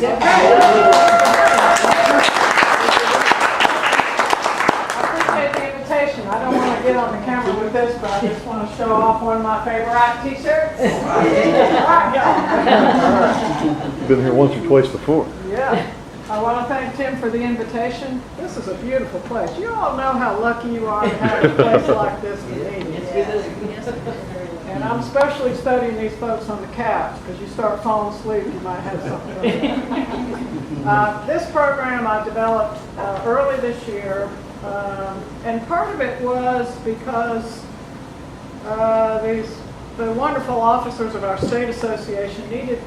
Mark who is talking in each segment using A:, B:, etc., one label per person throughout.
A: appreciate the invitation. I don't want to get on the camera with this, but I just want to show off one of my favorite t-shirts. All right, y'all.
B: Been here once or twice before.
A: Yeah. I want to thank Tim for the invitation. This is a beautiful place. You all know how lucky you are to have a place like this to meet. And I'm especially studying these folks on the couch, because you start falling asleep, you might have something. This program I developed early this year, and part of it was because the wonderful officers of our state association needed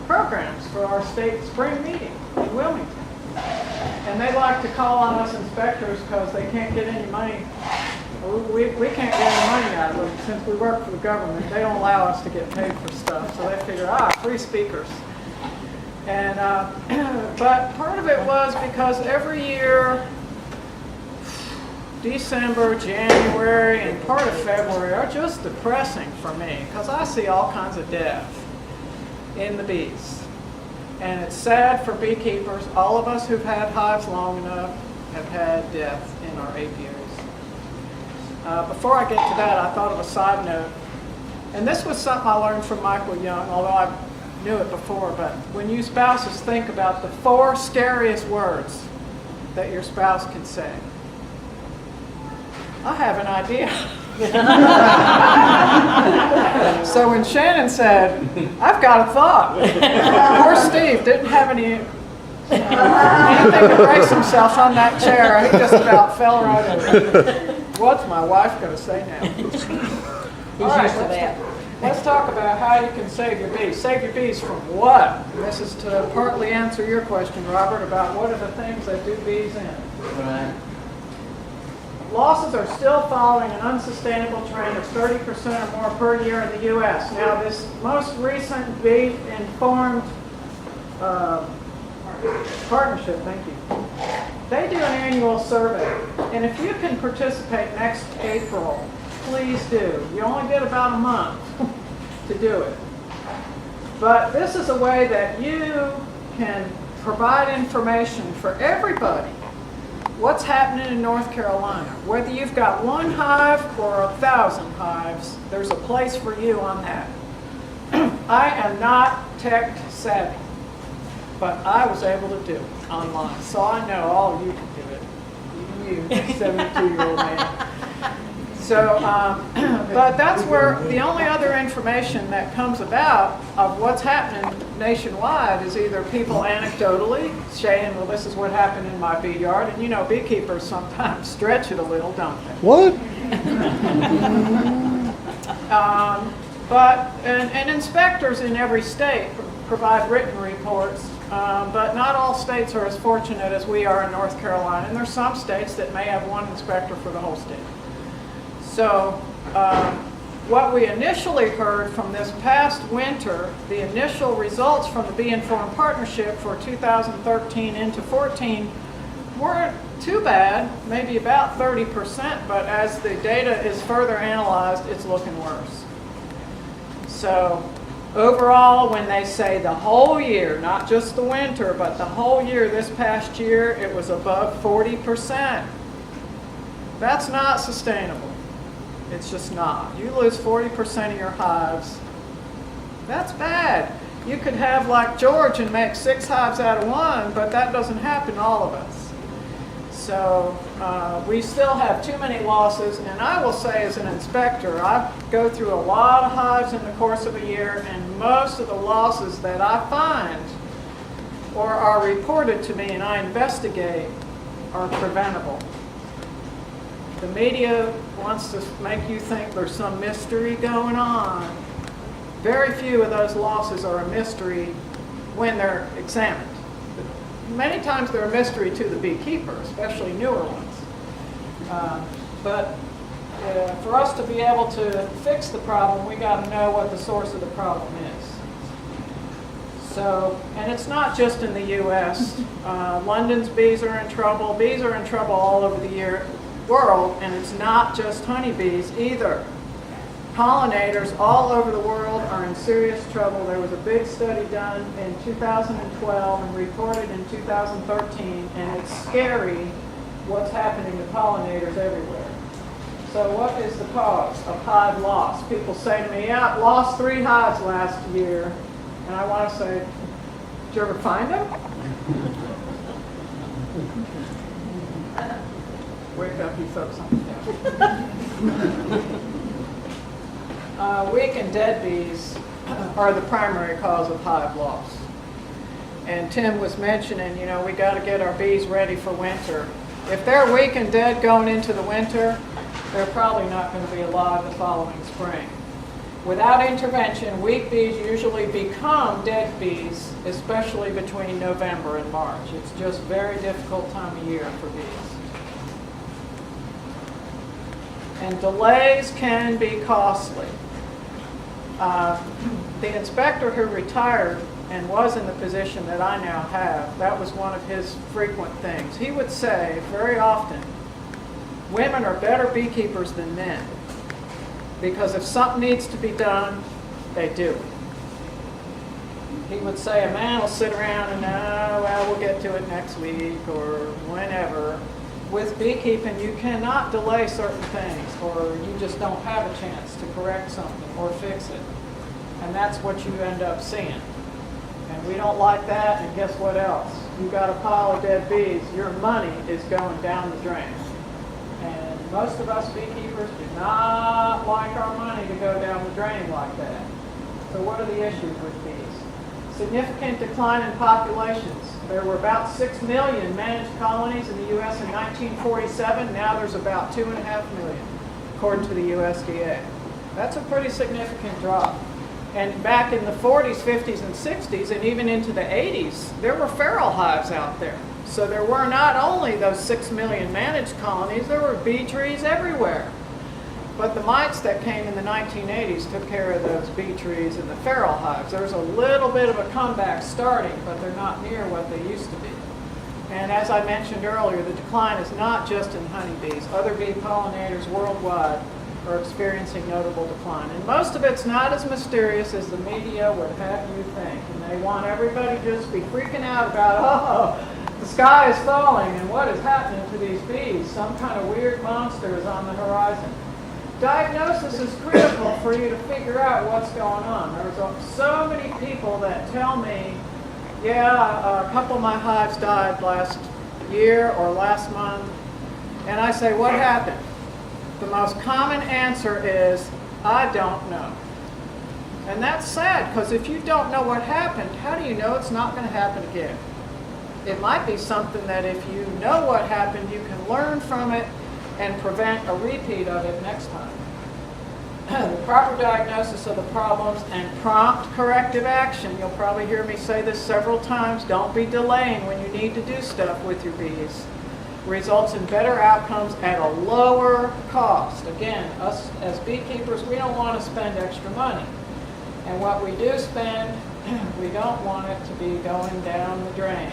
A: programs for our state spring meeting in Wilmington. And they like to call on us inspectors because they can't get any money. We can't get any money out of them since we work for the government. They don't allow us to get paid for stuff. So they figure, free speakers. And but part of it was because every year, December, January, and part of February are just depressing for me because I see all kinds of death in the bees. And it's sad for beekeepers. All of us who've had hives long enough have had death in our apiaries. Before I get to that, I thought of a side note. And this was something I learned from Michael Young, although I knew it before. But when you spouses think about the 4 scariest words that your spouse can say, I have an idea. So when Shannon said, I've got a thought, poor Steve didn't have anything to brace himself on that chair. He just about fell right over. What's my wife going to say now? All right, let's talk about how you can save your bees. Save your bees from what? And this is to partly answer your question, Robert, about what are the things that do bees in.
C: Right.
A: Losses are still following an unsustainable trend of 30% or more per year in the U.S. Now, this most recent bee-informed partnership, thank you, they do an annual survey. And if you can participate next April, please do. You only get about a month to do it. But this is a way that you can provide information for everybody. What's happening in North Carolina? Whether you've got 1 hive or 1,000 hives, there's a place for you on that. I am not tech savvy, but I was able to do it online. So I know all of you can do it. Even you, 72-year-old man. So, but that's where the only other information that comes about of what's happening nationwide is either people anecdotally saying, well, this is what happened in my bee yard. And you know, beekeepers sometimes stretch it a little, don't they?
B: What?
A: And inspectors in every state provide written reports, but not all states are as fortunate as we are in North Carolina. And there's some states that may have 1 inspector for the whole state. So what we initially heard from this past winter, the initial results from the Bee-Informed Partnership for 2013 into 14 weren't too bad, maybe about 30%, but as the data is further analyzed, it's looking worse. So overall, when they say the whole year, not just the winter, but the whole year this past year, it was above 40%. That's not sustainable. It's just not. You lose 40% of your hives. That's bad. You could have like George and make 6 hives out of 1, but that doesn't happen to all of us. So we still have too many losses, and I will say as an inspector, I go through a lot of hives in the course of a year, and most of the losses that I find or are reported to me and I investigate are preventable. The media wants to make you think there's some mystery going on. Very few of those losses are a mystery when they're examined. Many times they're a mystery to the beekeeper, especially newer ones. But for us to be able to fix the problem, we got to know what the source of the problem is. So, and it's not just in the U.S. London's bees are in trouble. Bees are in trouble all over the world, and it's not just honeybees either. pollinators all over the world are in serious trouble. There was a big study done in 2012 and reported in 2013, and it's scary what's happening to pollinators everywhere. So what is the cause of hive loss? People say to me, yeah, I lost 3 hives last year. And I want to say, did you ever find them? Wake up, you folks on the couch. Weak and dead bees are the primary cause of hive loss. And Tim was mentioning, you know, we got to get our bees ready for winter. If they're weak and dead going into the winter, they're probably not going to be alive the following spring. Without intervention, weak bees usually become dead bees, especially between November and March. It's just a very difficult time of year for bees. And delays can be costly. The inspector who retired and was in the position that I now have, that was one of his frequent things. He would say very often, women are better beekeepers than men, because if something needs to be done, they do it. He would say a man will sit around and, oh, well, we'll get to it next week or whenever. With beekeeping, you cannot delay certain things, or you just don't have a chance to correct something or fix it. And that's what you end up seeing. And we don't like that, and guess what else? You've got a pile of dead bees, your money is going down the drain. And most of us beekeepers do not like our money to go down the drain like that. So what are the issues with bees? Significant decline in populations. There were about 6 million managed colonies in the U.S. in 1947. Now there's about 2.5 million, according to the USDA. That's a pretty significant drop. And back in the 40s, 50s, and 60s, and even into the 80s, there were feral hives out there. So there were not only those 6 million managed colonies, there were bee trees everywhere. But the mites that came in the 1980s took care of those bee trees and the feral hives. There's a little bit of a comeback starting, but they're not near what they used to be. And as I mentioned earlier, the decline is not just in honeybees. Other bee pollinators worldwide are experiencing notable decline. And most of it's not as mysterious as the media would have you think. And they want everybody to just be freaking out about, oh, the sky is falling and what is happening to these bees? Some kind of weird monster is on the horizon. Diagnosis is critical for you to figure out what's going on. There's so many people that tell me, yeah, a couple of my hives died last year or last month. And I say, what happened? The most common answer is, I don't know. And that's sad, because if you don't know what happened, how do you know it's not going to happen again? It might be something that if you know what happened, you can learn from it and prevent a repeat of it next time. The proper diagnosis of the problems and prompt corrective action, you'll probably hear me say this several times, don't be delaying when you need to do stuff with your bees, results in better outcomes at a lower cost. Again, us as beekeepers, we don't want to spend extra money. And what we do spend, we don't want it to be going down the drain.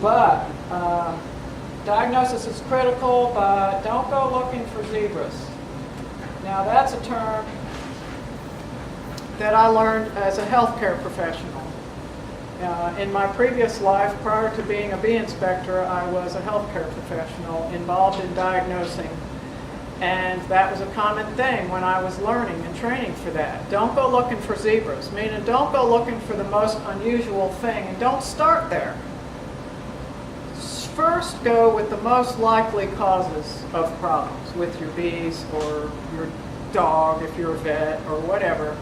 A: But diagnosis is critical, but don't go looking for zebras. Now that's a term that I learned as a healthcare professional. In my previous life, prior to being a bee inspector, I was a healthcare professional involved in diagnosing. And that was a common thing when I was learning and training for that. Don't go looking for zebras, meaning don't go looking for the most unusual thing, and don't start there. First, go with the most likely causes of problems with your bees or your dog if you're a vet or whatever,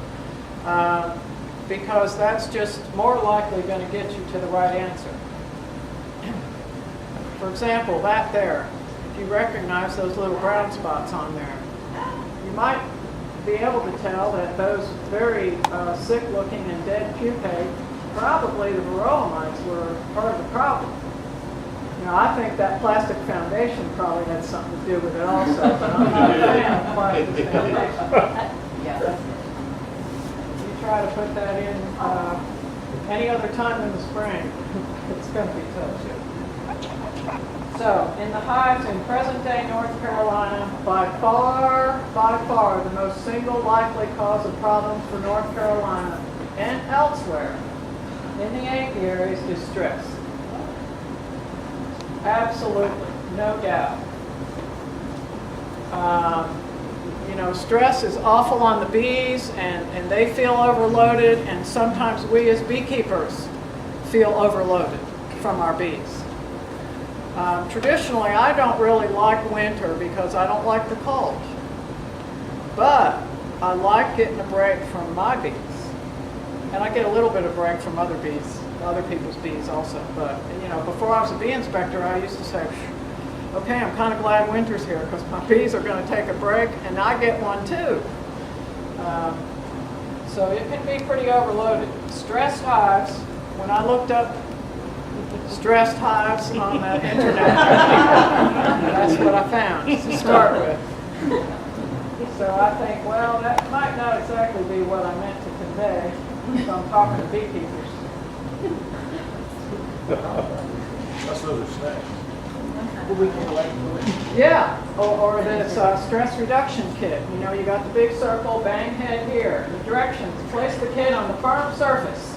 A: because that's just more likely going to get you to the right answer. For example, that there, if you recognize those little brown spots on there, you might be able to tell that those very sick-looking and dead pupae, probably the varroa mites were part of the problem. Now, I think that plastic foundation probably had something to do with it also, but I'm not a fan of plastic foundation.
B: Yeah, that's it.
A: You try to put that in any other time in the spring, it's going to be tough. So, in the hives in present-day North Carolina, by far, the most single likely cause of problems for North Carolina and elsewhere in the apiaries is stress. Absolutely, no doubt. You know, stress is awful on the bees, and they feel overloaded, and sometimes we as beekeepers feel overloaded from our bees. Traditionally, I don't really like winter because I don't like the cold. But I like getting a break from my bees. And I get a little bit of break from other bees, other people's bees also. But, you know, before I was a bee inspector, I used to say, okay, I'm kind of glad winter's here because my bees are going to take a break and I get one too. So it can be pretty overloaded. Stressed hives, when I looked up stressed hives on the internet, that's what I found to start with. So I think, well, that might not exactly be what I meant to convey. So I'm talking to beekeepers.
B: That's another snack.
A: Yeah, or this stress reduction kit. You know, you got the big circle, bang head here. The directions, place the kit on the firm surface.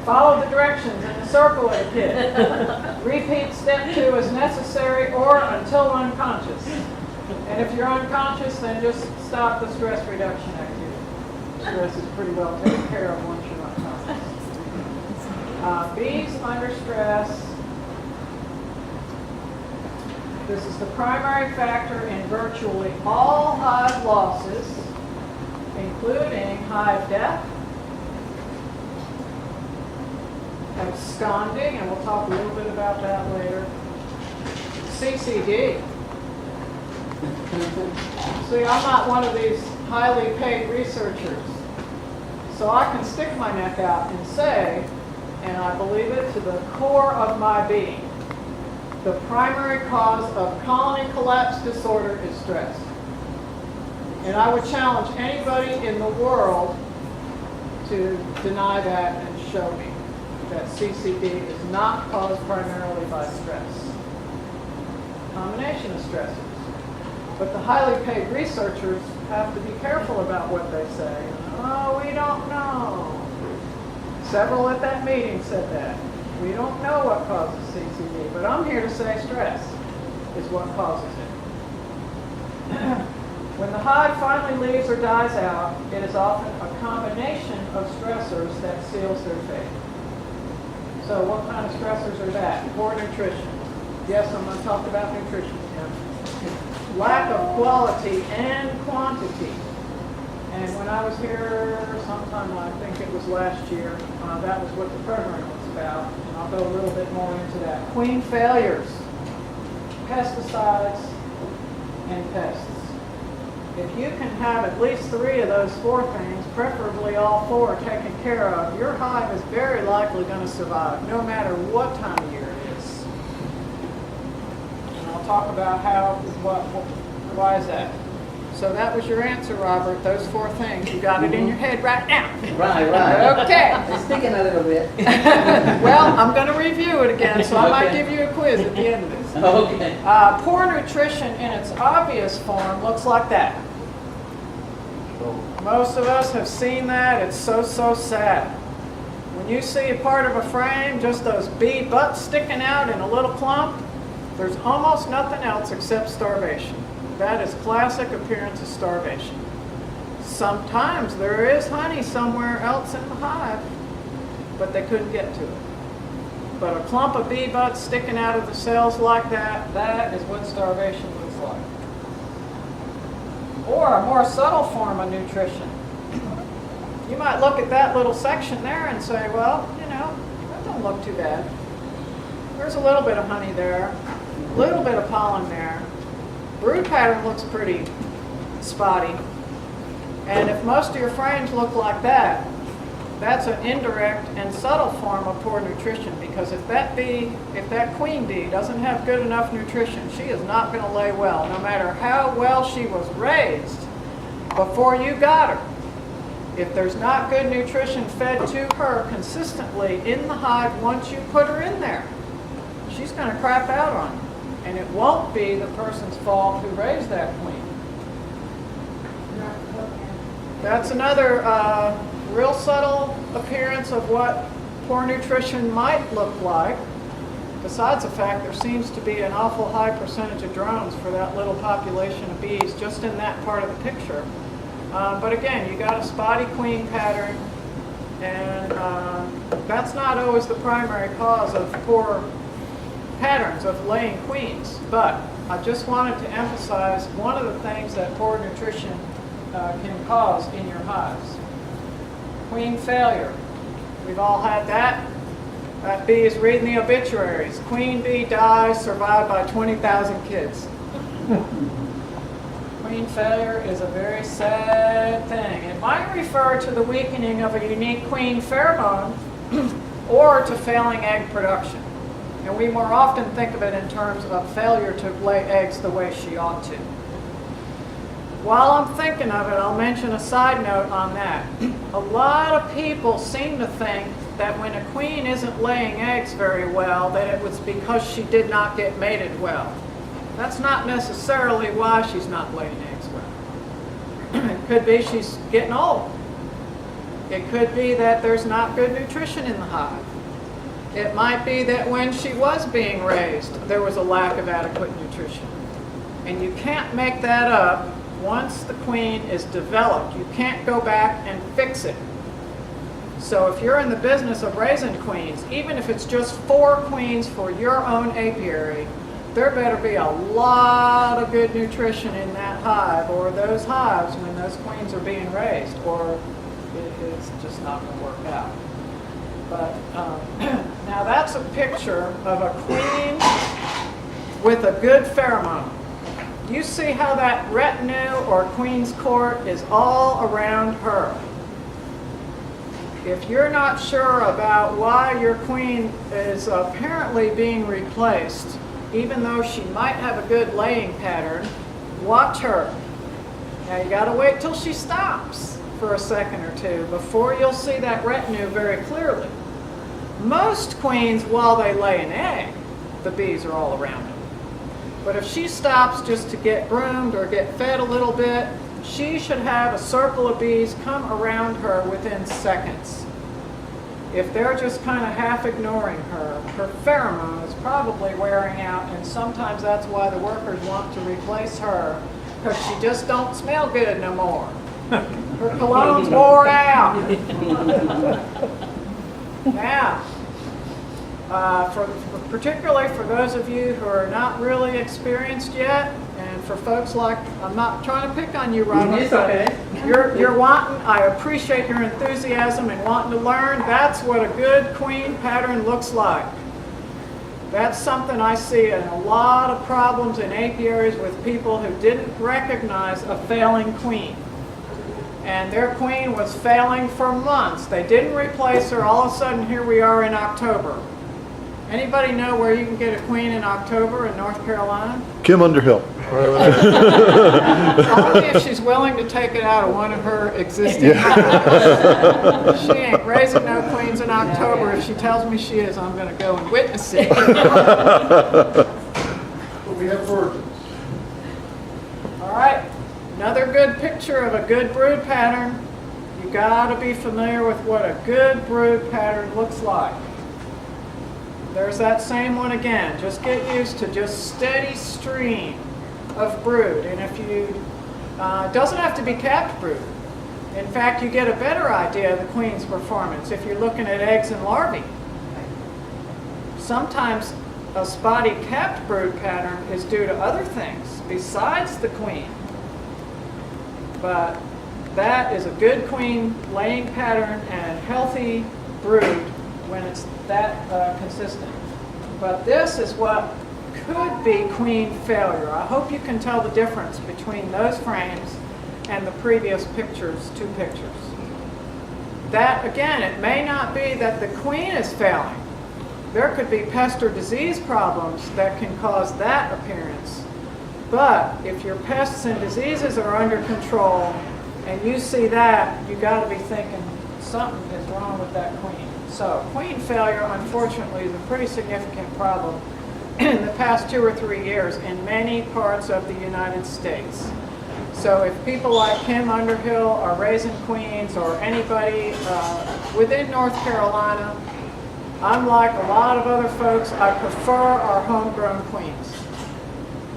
A: Follow the directions in the circle of the kit. Repeat step 2 as necessary or until unconscious. And if you're unconscious, then just stop the stress reduction activity. Stress is pretty well taken care of once you're unconscious. Bees under stress. This is the primary factor in virtually all hive losses, including hive death, absconding, and we'll talk a little bit about that later, CCD. See, I'm not one of these highly paid researchers, so I can stick my neck out and say, and I believe it to the core of my being, the primary cause of colony collapse disorder is stress. And I would challenge anybody in the world to deny that and show me that CCD is not caused primarily by stress. Combination of stressors. But the highly paid researchers have to be careful about what they say. Oh, we don't know. Several at that meeting said that. We don't know what causes CCD, but I'm here to say stress is what causes it. When the hive finally leaves or dies out, it is often a combination of stressors that seals their fate. So what kind of stressors are that? Poor nutrition. Yes, I'm going to talk about nutrition. Yeah. Lack of quality and quantity. And when I was here sometime, I think it was last year, that was what the program was about. And I'll go a little bit more into that. Queen failures, pesticides, and pests. If you can have at least 3 of those 4 things, preferably all 4 taken care of, your hive is very likely going to survive, no matter what time of year it is. And I'll talk about why is that. So that was your answer, Robert, those 4 things. You got it in your head right now.
C: Right.
A: Okay.
C: It's sticking a little bit.
A: Well, I'm going to review it again, so I might give you a quiz at the end of this.
C: Okay.
A: Poor nutrition in its obvious form looks like that. Most of us have seen that. It's so sad. When you see a part of a frame, just those bee butts sticking out in a little clump, there's almost nothing else except starvation. That is classic appearance of starvation. Sometimes there is honey somewhere else in the hive, but they couldn't get to it. But a clump of bee butts sticking out of the cells like that, that is what starvation looks like. Or a more subtle form of nutrition. You might look at that little section there and say, well, you know, that don't look too bad. There's a little bit of honey there, a little bit of pollen there. Brood pattern looks pretty spotty. And if most of your frames look like that, that's an indirect and subtle form of poor nutrition, because if that queen bee doesn't have good enough nutrition, she is not going to lay well, no matter how well she was raised before you got her. If there's not good nutrition fed to her consistently in the hive once you put her in there, she's going to crap out on you. And it won't be the person's fault who raised that queen. That's another real subtle appearance of what poor nutrition might look like. Besides the fact there seems to be an awful high percentage of drones for that little population of bees just in that part of the picture. But again, you got a spotty queen pattern, and that's not always the primary cause of poor patterns of laying queens. But I just wanted to emphasize one of the things that poor nutrition can cause in your hives. Queen failure. We've all had that. That bee is reading the obituaries. Queen bee dies, survived by 20,000 kids. Queen failure is a very sad thing. It might refer to the weakening of a unique queen pheromone or to failing egg production. And we more often think of it in terms of failure to lay eggs the way she ought to. While I'm thinking of it, I'll mention a side note on that. A lot of people seem to think that when a queen isn't laying eggs very well, that it was because she did not get mated well. That's not necessarily why she's not laying eggs well. It could be she's getting old. It could be that there's not good nutrition in the hive. It might be that when she was being raised, there was a lack of adequate nutrition. And you can't make that up. Once the queen is developed, you can't go back and fix it. So if you're in the business of raising queens, even if it's just 4 queens for your own apiary, there better be a lot of good nutrition in that hive or those hives when those queens are being raised, or it's just not going to work out. But now that's a picture of a queen with a good pheromone. You see how that retinue or queen's court is all around her. If you're not sure about why your queen is apparently being replaced, even though she might have a good laying pattern, watch her. Now you got to wait till she stops for a second or two before you'll see that retinue very clearly. Most queens, while they lay an egg, the bees are all around it. But if she stops just to get groomed or get fed a little bit, she should have a circle of bees come around her within seconds. If they're just kind of half ignoring her, her pheromone is probably wearing out, and sometimes that's why the workers want to replace her, because she just don't smell good no more. Her cologne's wore out. Now, particularly for those of you who are not really experienced yet, and for folks like, I'm not trying to pick on you, Ruppert.
C: It's okay.
A: You're wanting, I appreciate your enthusiasm and wanting to learn. That's what a good queen pattern looks like. That's something I see in a lot of problems in apiaries with people who didn't recognize a failing queen. And their queen was failing for months. They didn't replace her. All of a sudden, here we are in October. Anybody know where you can get a queen in October in North Carolina?
D: Kim Underhill.
A: Only if she's willing to take it out of one of her existing hives. She ain't raising no queens in October. If she tells me she is, I'm going to go and witness it.
B: But we have virgins.
A: All right, another good picture of a good brood pattern. You got to be familiar with what a good brood pattern looks like. There's that same one again. Just get used to just steady stream of brood. And if you, it doesn't have to be capped brood. In fact, you get a better idea of the queen's performance if you're looking at eggs and larvae. Sometimes a spotty capped brood pattern is due to other things besides the queen. But that is a good queen laying pattern and healthy brood when it's that consistent. But this is what could be queen failure. I hope you can tell the difference between those frames and the previous pictures, 2 pictures. That, again, it may not be that the queen is failing. There could be pest or disease problems that can cause that appearance. But if your pests and diseases are under control and you see that, you got to be thinking something is wrong with that queen. So queen failure, unfortunately, is a pretty significant problem in the past 2 or 3 years in many parts of the United States. So if people like Kim Underhill or Raising Queens or anybody within North Carolina, unlike a lot of other folks, I prefer our homegrown queens.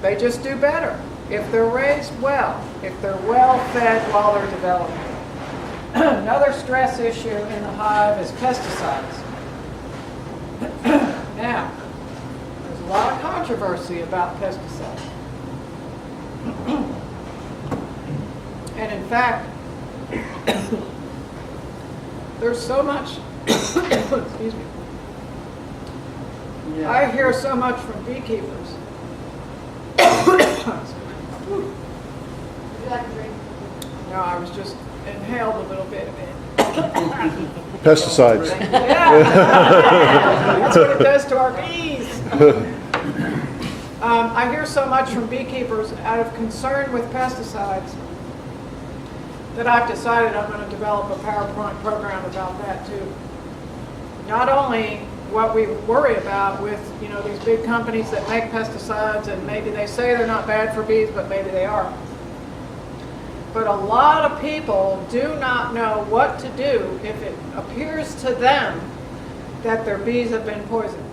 A: They just do better if they're raised well, if they're well fed while they're developing. Another stress issue in the hive is pesticides. Now, there's a lot of controversy about pesticides. And in fact, there's so much, excuse me,
C: Yeah.
A: I hear so much from beekeepers.
D: Would you like a drink?
A: No, I was just inhaled a little bit of it.
B: Pesticides.
A: Yeah, that's what it does to our bees. I hear so much from beekeepers out of concern with pesticides that I've decided I'm going to develop a PowerPoint program about that too. Not only what we worry about with, you know, these big companies that make pesticides, and maybe they say they're not bad for bees, but maybe they are. But a lot of people do not know what to do if it appears to them that their bees have been poisoned,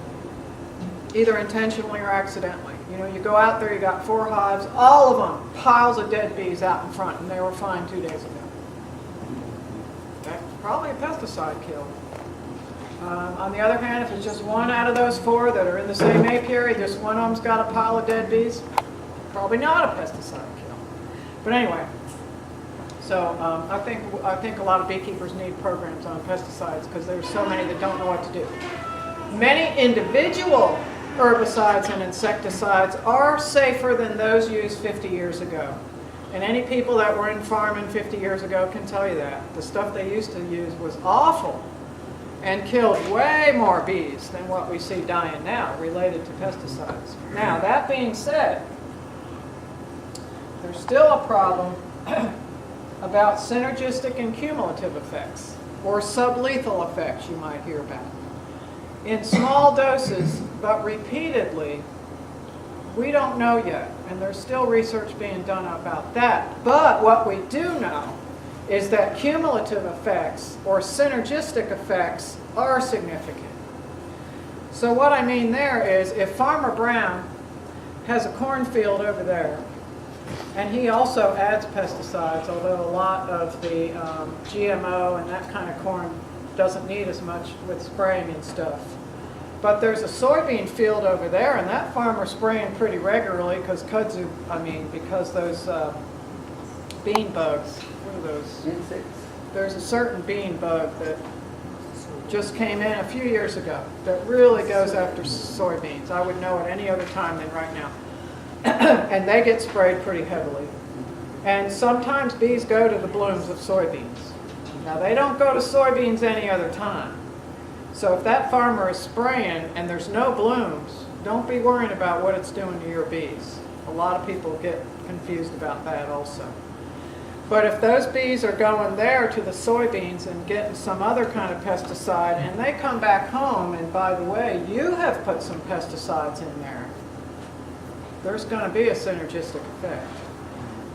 A: either intentionally or accidentally. You know, you go out there, you got 4 hives, all of them, piles of dead bees out in front, and they were fine 2 days ago. That's probably a pesticide kill. On the other hand, if it's just 1 out of those 4 that are in the same apiary, just one of them's got a pile of dead bees, probably not a pesticide kill. But anyway, so I think a lot of beekeepers need programs on pesticides because there's so many that don't know what to do. Many individual herbicides and insecticides are safer than those used 50 years ago. And any people that were in farming 50 years ago can tell you that. The stuff they used to use was awful and killed way more bees than what we see dying now related to pesticides. Now, that being said, there's still a problem about synergistic and cumulative effects, or sublethal effects you might hear about. In small doses, but repeatedly, we don't know yet, and there's still research being done about that. But what we do know is that cumulative effects or synergistic effects are significant. So what I mean there is if Farmer Brown has a cornfield over there, and he also adds pesticides, although a lot of the GMO and that kind of corn doesn't need as much with spraying and stuff. But there's a soybean field over there, and that farmer's spraying pretty regularly because because those bean bugs, what are those?
C: Insects.
A: There's a certain bean bug that just came in a few years ago that really goes after soybeans. I would know at any other time than right now. And they get sprayed pretty heavily. And sometimes bees go to the blooms of soybeans. Now they don't go to soybeans any other time. So if that farmer is spraying and there's no blooms, don't be worrying about what it's doing to your bees. A lot of people get confused about that also. But if those bees are going there to the soybeans and getting some other kind of pesticide, and they come back home, and by the way, you have put some pesticides in there, there's going to be a synergistic effect.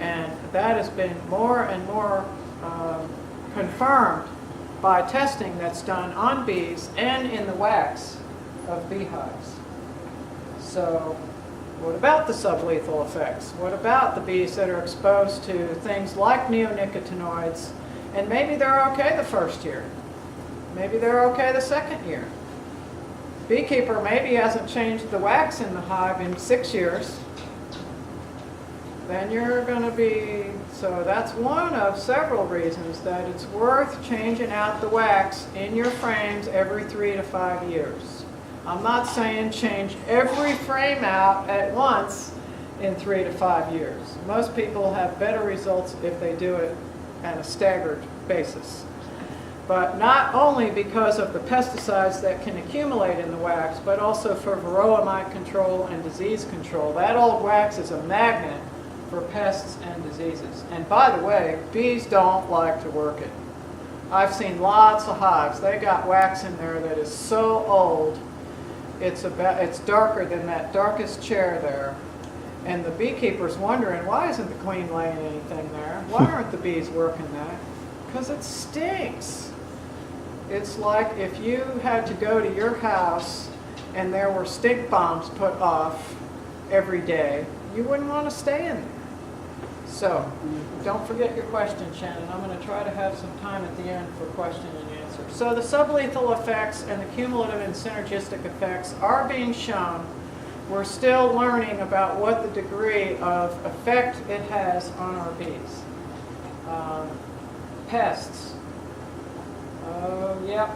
A: And that has been more and more confirmed by testing that's done on bees and in the wax of beehives. So what about the sublethal effects? What about the bees that are exposed to things like neonicotinoids, and maybe they're okay the first year, maybe they're okay the second year. Beekeeper maybe hasn't changed the wax in the hive in 6 years, then you're going to be, so that's one of several reasons that it's worth changing out the wax in your frames every 3 to 5 years. I'm not saying change every frame out at once in 3 to 5 years. Most people have better results if they do it at a staggered basis. But not only because of the pesticides that can accumulate in the wax, but also for varroa mite control and disease control. That old wax is a magnet for pests and diseases. And by the way, bees don't like to work it. I've seen lots of hives. They got wax in there that is so old it's darker than that darkest chair there. And the beekeeper's wondering, why isn't the queen laying anything there? Why aren't the bees working there? Because it stinks. It's like if you had to go to your house and there were stink bombs put off every day, you wouldn't want to stay in there. So, don't forget your question, Shannon. I'm going to try to have some time at the end for question and answer. So the sublethal effects and the cumulative and synergistic effects are being shown. We're still learning about what the degree of effect it has on our bees. Pests. Oh, yep.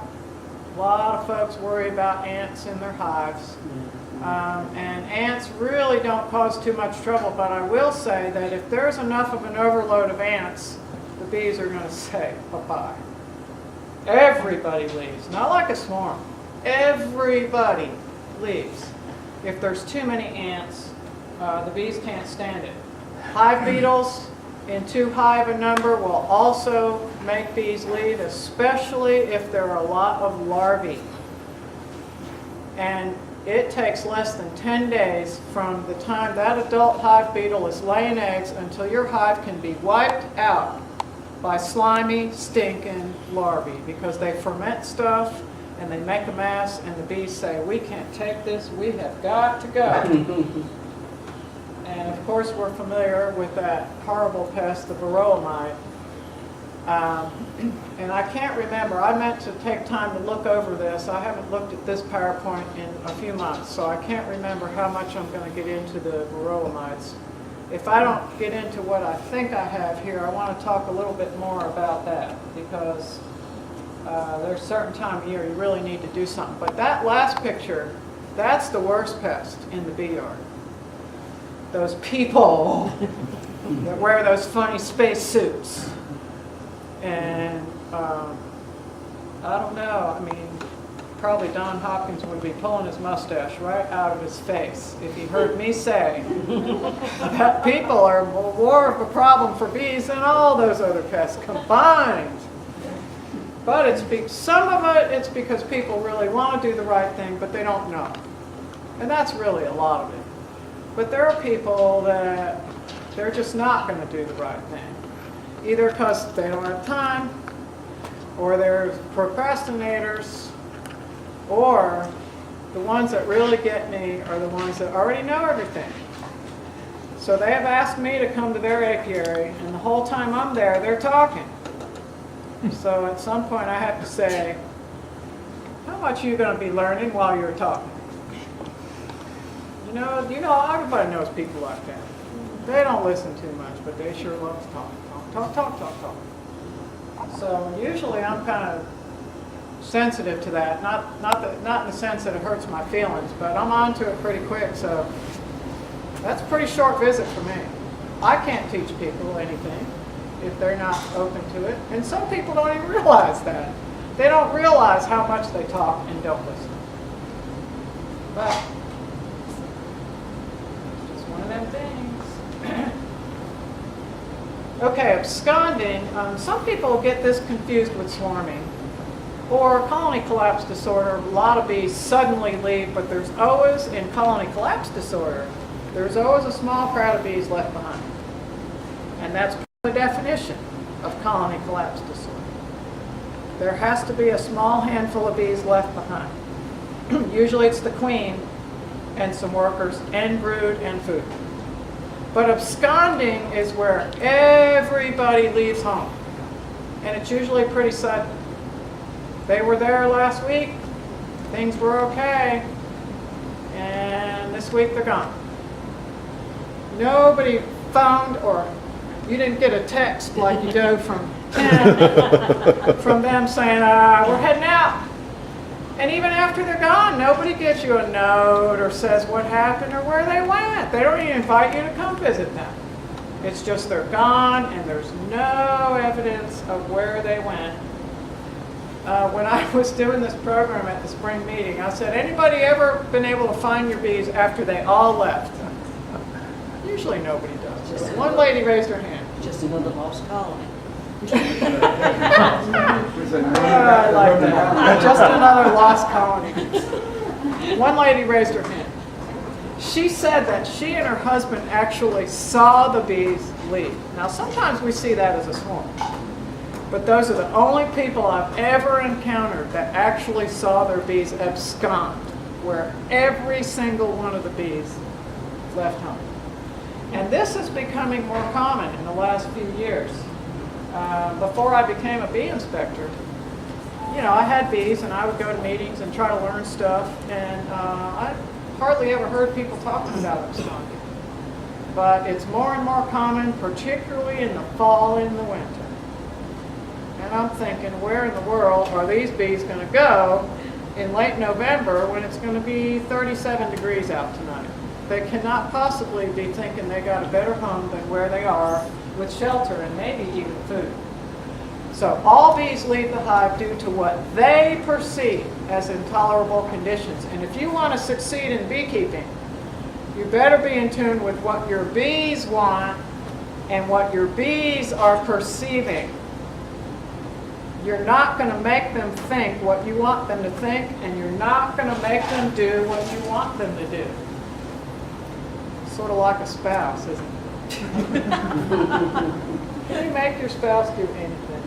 A: A lot of folks worry about ants in their hives. And ants really don't cause too much trouble, but I will say that if there's enough of an overload of ants, the bees are going to say bye-bye. Everybody leaves, not like a swarm. Everybody leaves. If there's too many ants, the bees can't stand it. Hive beetles in too high of a number will also make bees leave, especially if there are a lot of larvae. And it takes less than 10 days from the time that adult hive beetle is laying eggs until your hive can be wiped out by slimy, stinking larvae, because they ferment stuff and they make a mess, and the bees say, we can't take this, we have got to go. And of course we're familiar with that horrible pest, the varroa mite. And I can't remember, I meant to take time to look over this. I haven't looked at this PowerPoint in a few months, so I can't remember how much I'm going to get into the varroa mites. If I don't get into what I think I have here, I want to talk a little bit more about that, because there's a certain time of year you really need to do something. But that last picture, that's the worst pest in the bee yard. Those people that wear those funny space suits. And I don't know, I mean, probably Don Hopkins would be pulling his mustache right out of his face if he heard me say that people are more of a problem for bees than all those other pests combined. But some of it's because people really want to do the right thing, but they don't know. And that's really a lot of it. But there are people that they're just not going to do the right thing. Either because they don't have time, or they're procrastinators, or the ones that really get me are the ones that already know everything. So they have asked me to come to their apiary, and the whole time I'm there, they're talking. So at some point I have to say, how much are you going to be learning while you're talking? You know, everybody knows people like that. They don't listen too much, but they sure love to talk. Talk. So usually I'm kind of sensitive to that. Not in the sense that it hurts my feelings, but I'm on to it pretty quick. So that's a pretty short visit for me. I can't teach people anything if they're not open to it. And some people don't even realize that. They don't realize how much they talk and don't listen. But it's just one of them things. Okay, absconding. Some people get this confused with swarming or colony collapse disorder. A lot of bees suddenly leave, but there's always, in colony collapse disorder, there's always a small crowd of bees left behind. And that's the definition of colony collapse disorder. There has to be a small handful of bees left behind. Usually it's the queen and some workers and brood and food. But absconding is where everybody leaves home. And it's usually pretty sudden. They were there last week, things were okay, and this week they're gone. Nobody phoned, or you didn't get a text like you do from 10 from them saying, we're heading out. And even after they're gone, nobody gives you a note or says what happened or where they went. They don't even invite you to come visit them. It's just they're gone and there's no evidence of where they went. When I was doing this program at the spring meeting, I said, anybody ever been able to find your bees after they all left? Usually nobody does. But one lady raised her hand.
C: Just another lost colony.
A: I like that. Just another lost colony. One lady raised her hand. She said that she and her husband actually saw the bees leave. Now, sometimes we see that as a swarm, but those are the only people I've ever encountered that actually saw their bees abscond, where every single one of the bees left home. And this is becoming more common in the last few years. Before I became a bee inspector, I had bees and I would go to meetings and try to learn stuff, and I hardly ever heard people talking about absconding. But it's more and more common, particularly in the fall and the winter. And I'm thinking, where in the world are these bees going to go in late November when it's going to be 37 degrees out tonight? They cannot possibly be thinking they got a better home than where they are with shelter and maybe even food. So all bees leave the hive due to what they perceive as intolerable conditions. And if you want to succeed in beekeeping, you better be in tune with what your bees want and what your bees are perceiving. You're not going to make them think what you want them to think, and you're not going to make them do what you want them to do. Sort of like a spouse, isn't it? Can you make your spouse do anything?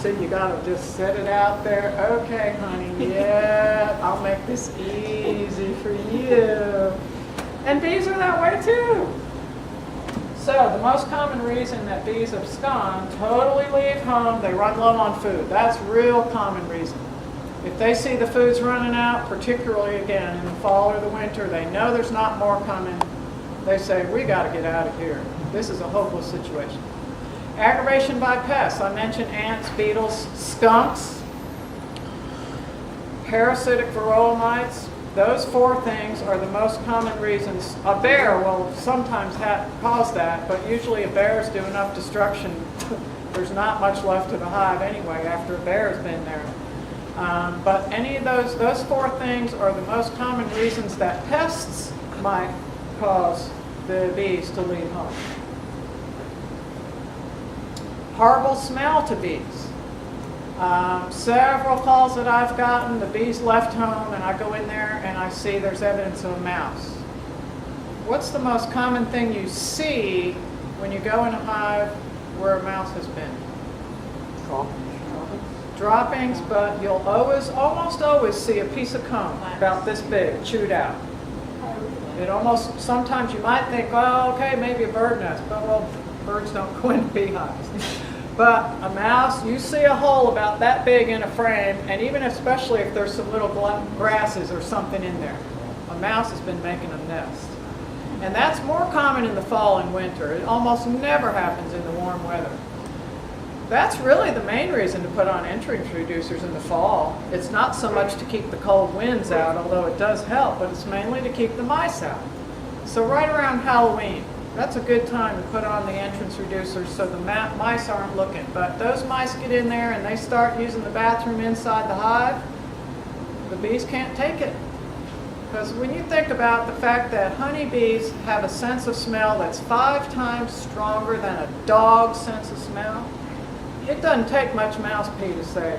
A: So you got to just set it out there. Okay, honey, yeah, I'll make this easy for you. And bees are that way too. So the most common reason that bees abscond, totally leave home, they run low on food. That's real common reason. If they see the food's running out, particularly again in the fall or the winter, they know there's not more coming. They say, we got to get out of here. This is a hopeless situation. Aggravation by pests. I mentioned ants, beetles, skunks, parasitic varroa mites. Those 4 things are the most common reasons. A bear will sometimes cause that, but usually if bears do enough destruction, there's not much left of the hive anyway after a bear has been there. But any of those 4 things are the most common reasons that pests might cause the bees to leave home. Horrible smell to bees. Several calls that I've gotten, the bees left home and I go in there and I see there's evidence of a mouse. What's the most common thing you see when you go in a hive where a mouse has been? Droppings, but you'll almost always see a piece of comb about this big, chewed out. It almost, sometimes you might think, oh, okay, maybe a bird nest, but well, birds don't go into beehives. But a mouse, you see a hole about that big in a frame, and even especially if there's some little grasses or something in there, a mouse has been making a nest. And that's more common in the fall and winter. It almost never happens in the warm weather. That's really the main reason to put on entrance reducers in the fall. It's not so much to keep the cold winds out, although it does help, but it's mainly to keep the mice out. So right around Halloween, that's a good time to put on the entrance reducers so the mice aren't looking. But those mice get in there and they start using the bathroom inside the hive, the bees can't take it. Because when you think about the fact that honeybees have a sense of smell that's 5 times stronger than a dog's sense of smell, it doesn't take much mouse pee to say,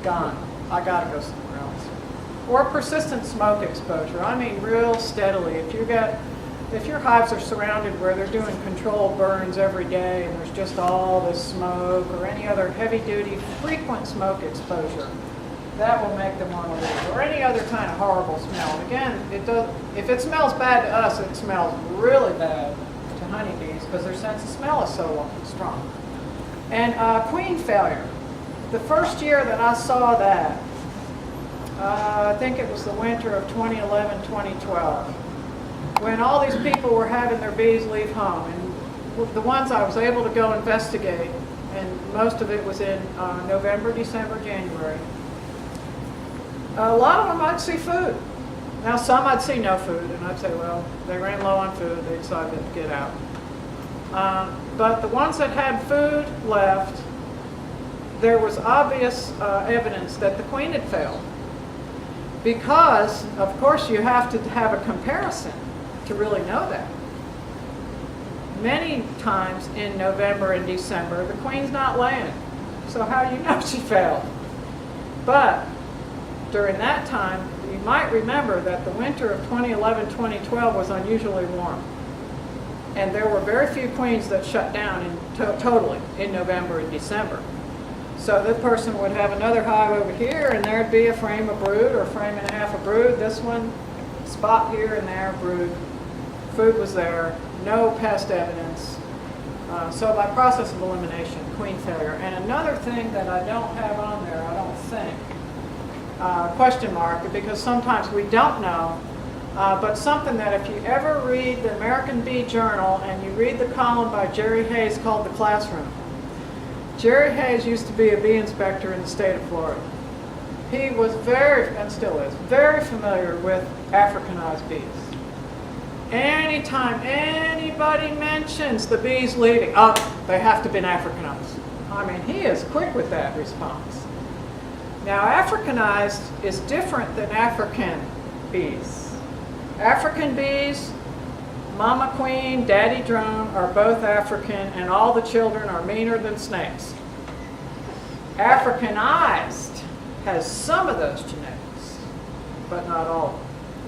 A: gone, I gotta go somewhere else. Or persistent smoke exposure. I mean real steadily. If your hives are surrounded where they're doing controlled burns every day and there's just all this smoke or any other heavy-duty frequent smoke exposure, that will make them want to leave. Or any other kind of horrible smell. And again, if it smells bad to us, it smells really bad to honeybees because their sense of smell is so strong. And queen failure. The first year that I saw that, I think it was the winter of 2011-2012, when all these people were having their bees leave home. And the ones I was able to go investigate, and most of it was in November, December, January, a lot of them I'd see food. Now some I'd see no food, and I'd say, well, they ran low on food, they decided to get out. But the ones that had food left, there was obvious evidence that the queen had failed. Because, of course, you have to have a comparison to really know that. Many times in November and December, the queen's not laying. So how do you know she failed? But during that time, you might remember that the winter of 2011-2012 was unusually warm. And there were very few queens that shut down totally in November and December. So this person would have another hive over here, and there'd be a frame of brood or a frame and a half of brood. This one, spot here and there, brood. Food was there, no pest evidence. So by process of elimination, queen failure. And another thing that I don't have on there, I don't think, question mark, because sometimes we don't know, but something that if you ever read the American Bee Journal and you read the column by Jerry Hayes called The Classroom. Jerry Hayes used to be a bee inspector in the state of Florida. He was very, and still is, very familiar with Africanized bees. Anytime anybody mentions the bees leaving, oh, they have to have been Africanized. I mean, he is quick with that response. Now, Africanized is different than African bees. African bees, mama queen, daddy drone are both African, and all the children are meaner than snakes. Africanized has some of those genetics, but not all of them.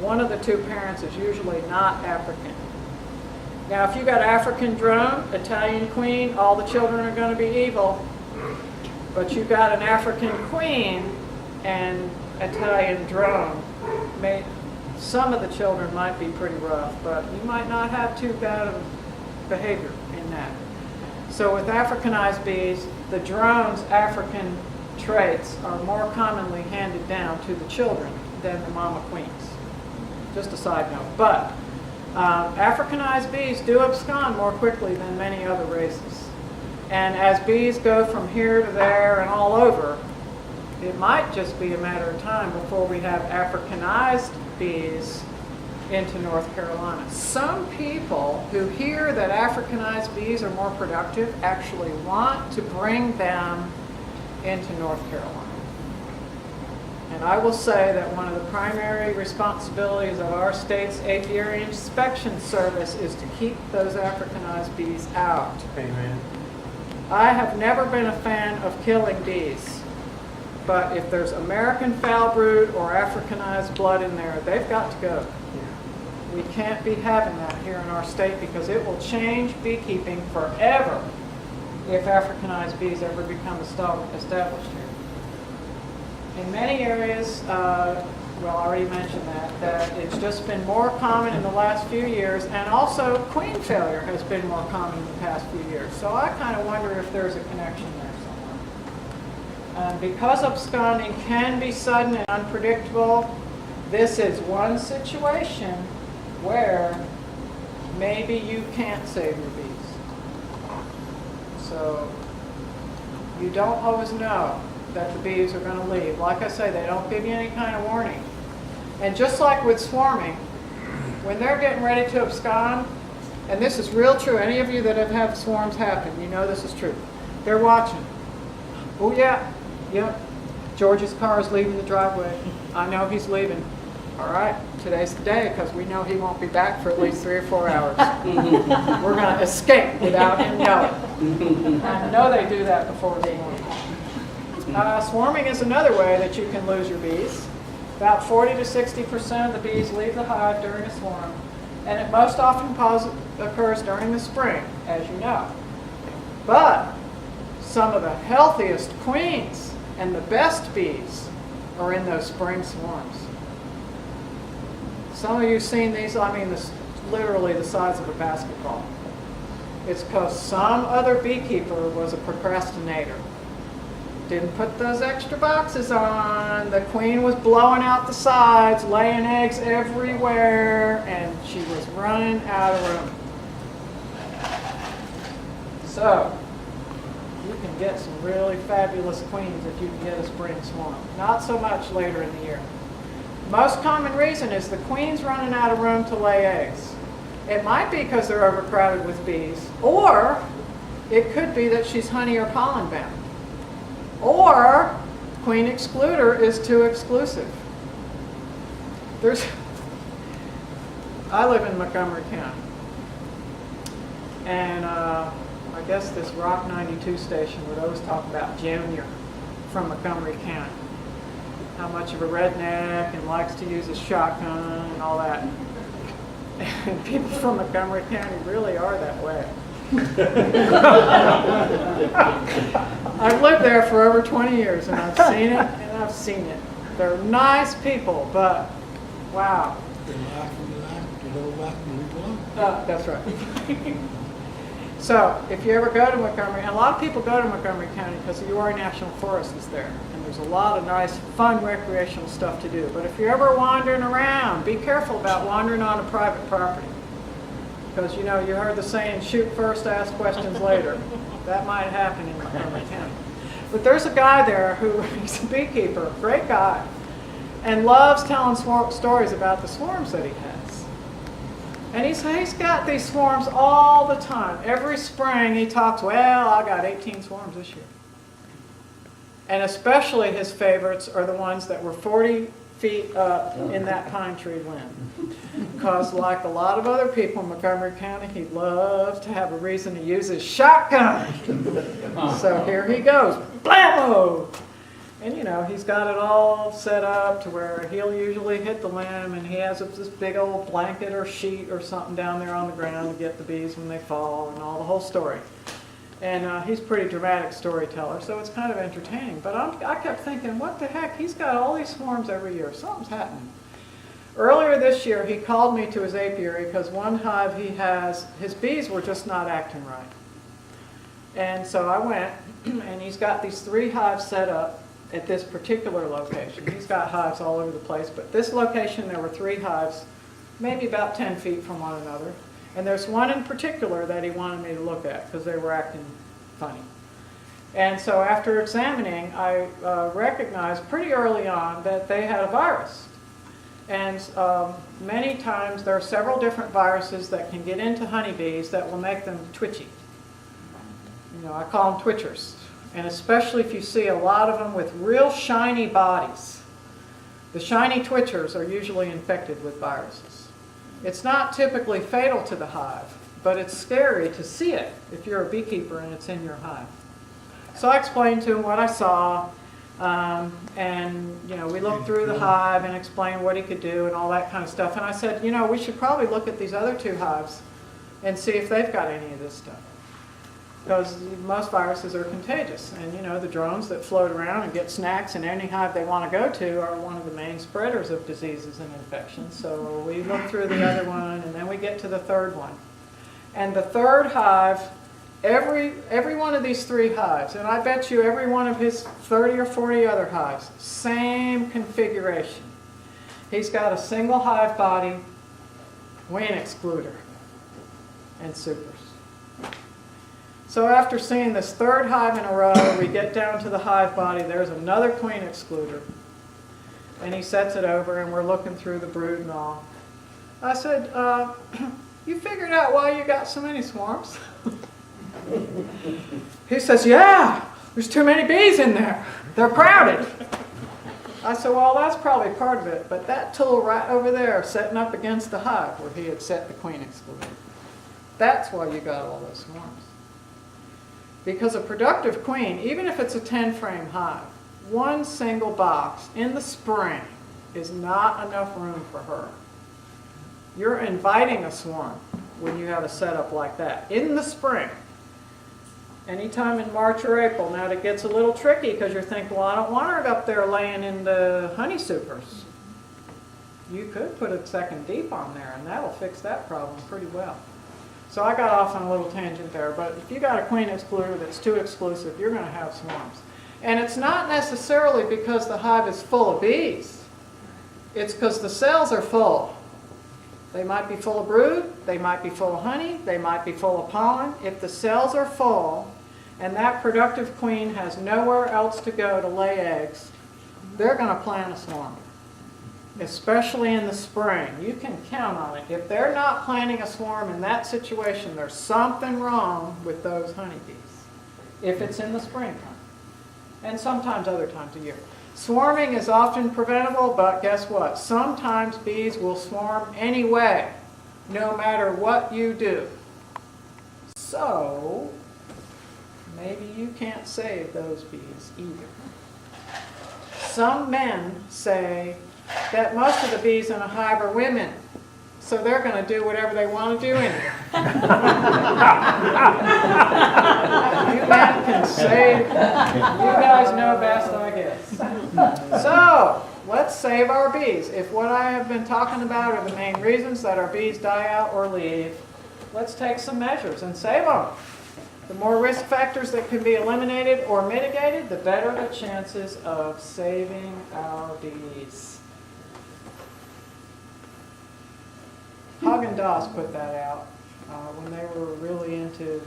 A: One of the two parents is usually not African. Now, if you got African drone, Italian queen, all the children are going to be evil. But you got an African queen and Italian drone, some of the children might be pretty rough, but you might not have too bad of behavior in that. So with Africanized bees, the drone's African traits are more commonly handed down to the children than the mama queens. Just a side note. But Africanized bees do abscond more quickly than many other races. And as bees go from here to there and all over, it might just be a matter of time before we have Africanized bees into North Carolina. Some people who hear that Africanized bees are more productive actually want to bring them into North Carolina. And I will say that one of the primary responsibilities of our state's Apiary Inspection Service is to keep those Africanized bees out.
E: Amen.
A: I have never been a fan of killing bees, but if there's American foul brood or Africanized blood in there, they've got to go. We can't be having that here in our state because it will change beekeeping forever if Africanized bees ever become established here. In many areas, well, I already mentioned that it's just been more common in the last few years, and also queen failure has been more common in the past few years. So I kind of wonder if there's a connection there somewhere. Because absconding can be sudden and unpredictable, this is one situation where maybe you can't save your bees. So you don't always know that the bees are going to leave. Like I say, they don't give you any kind of warning. And just like with swarming, when they're getting ready to abscond, and this is real true, any of you that have had swarms happen, you know this is true. They're watching. Oh yeah, yep, George's car is leaving the driveway. I know he's leaving. All right, today's the day because we know he won't be back for at least 3 or 4 hours. We're going to escape without him knowing. I know they do that before they leave. Swarming is another way that you can lose your bees. About 40 to 60% of the bees leave the hive during a swarm, and it most often occurs during the spring, as you know. But some of the healthiest queens and the best bees are in those spring swarms. Some of you have seen these, I mean, this literally the size of a basketball. It's because some other beekeeper was a procrastinator. Didn't put those extra boxes on. The queen was blowing out the sides, laying eggs everywhere, and she was running out of room. So, you can get some really fabulous queens if you can get a spring swarm. Not so much later in the year. Most common reason is the queen's running out of room to lay eggs. It might be because they're overcrowded with bees, or it could be that she's honey or pollen bound. Or queen excluder is too exclusive. I live in Montgomery County, and I guess this Rock 92 station would always talk about Junior from Montgomery County. how much of a redneck and likes to use a shotgun and all that. And people from Montgomery County really are that way. I've lived there for over 20 years and I've seen it and I've seen it. They're nice people, but wow.
E: They laugh and you laugh, they don't laugh and you don't.
A: That's right. So if you ever go to Montgomery, and a lot of people go to Montgomery County because the Uwharrie National Forest is there. And there's a lot of nice, fun recreational stuff to do. But if you're ever wandering around, be careful about wandering on a private property. Because you know, you heard the saying, shoot first, ask questions later. That might happen in Montgomery County. But there's a guy there who, he's a beekeeper, great guy, and loves telling stories about the swarms that he has. And he's got these swarms all the time. Every spring he talks, well, I got 18 swarms this year. And especially his favorites are the ones that were 40 feet up in that pine tree limb. Because like a lot of other people in Montgomery County, he loves to have a reason to use his shotgun. So here he goes, blammo! And you know, he's got it all set up to where he'll usually hit the limb and he has this big old blanket or sheet or something down there on the ground to get the bees when they fall and all the whole story. And he's a pretty dramatic storyteller, so it's kind of entertaining. But I kept thinking, what the heck? He's got all these swarms every year. Something's happening. Earlier this year, he called me to his apiary because one hive he has, his bees were just not acting right. And so I went, and he's got these 3 hives set up at this particular location. He's got hives all over the place, but this location there were 3 hives, maybe about 10 feet from one another. And there's one in particular that he wanted me to look at because they were acting funny. And so after examining, I recognized pretty early on that they had a virus. And many times there are several different viruses that can get into honeybees that will make them twitchy. You know, I call them twitchers. And especially if you see a lot of them with real shiny bodies. The shiny twitchers are usually infected with viruses. It's not typically fatal to the hive, but it's scary to see it if you're a beekeeper and it's in your hive. So I explained to him what I saw, and you know, we looked through the hive and explained what he could do and all that kind of stuff. And I said, you know, we should probably look at these other 2 hives and see if they've got any of this stuff. Because most viruses are contagious. And you know, the drones that float around and get snacks in any hive they want to go to are one of the main spreaders of diseases and infections. So we look through the other one, and then we get to the 3rd one. And the 3rd hive, every one of these 3 hives, and I bet you every one of his 30 or 40 other hives, same configuration. He's got a single hive body, queen excluder, and supers. So after seeing this 3rd hive in a row, we get down to the hive body, there's another queen excluder. And he sets it over and we're looking through the brood and all. I said, you figured out why you got so many swarms? He says, yeah, there's too many bees in there. They're crowded. I said, well, that's probably part of it, but that tool right over there setting up against the hive where he had set the queen excluder, that's why you got all those swarms. Because a productive queen, even if it's a 10-frame hive, one single box in the spring is not enough room for her. You're inviting a swarm when you have a setup like that in the spring. Anytime in March or April. Now it gets a little tricky because you're thinking, well, I don't want her up there laying in the honey supers. You could put a 2nd deep on there and that'll fix that problem pretty well. So I got off on a little tangent there, but if you got a queen excluder that's too exclusive, you're going to have swarms. And it's not necessarily because the hive is full of bees. It's because the cells are full. They might be full of brood, they might be full of honey, they might be full of pollen. If the cells are full and that productive queen has nowhere else to go to lay eggs, they're going to plant a swarm. Especially in the spring. You can count on it. If they're not planting a swarm in that situation, there's something wrong with those honeybees. If it's in the springtime. And sometimes other times of year. Swarming is often preventable, but guess what? Sometimes bees will swarm anyway, no matter what you do. So, maybe you can't save those bees either. some men say that most of the bees in a hive are women, so they're going to do whatever they want to do in it. You men can say, you guys know best, I guess. So, let's save our bees. If what I have been talking about are the main reasons that our bees die out or leave, let's take some measures and save them. The more risk factors that can be eliminated or mitigated, the better the chances of saving our bees. Haagen-Dazs put that out when they were really into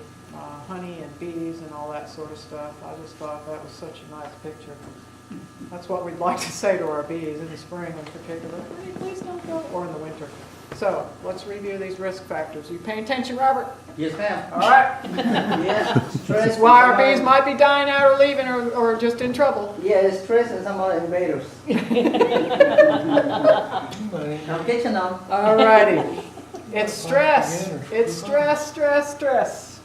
A: honey and bees and all that sort of stuff. I just thought that was such a nice picture. That's what we'd like to say to our bees in the spring in particular. Honey, please don't go, or in the winter. So let's review these risk factors. You paying attention, Robert?
C: Yes, ma'am.
A: All right.
C: Yeah.
A: This is why our bees might be dying out or leaving or just in trouble.
C: Yeah, stress and some other invaders. I'm catching on.
A: All righty. It's stress. It's stress, stress, stress.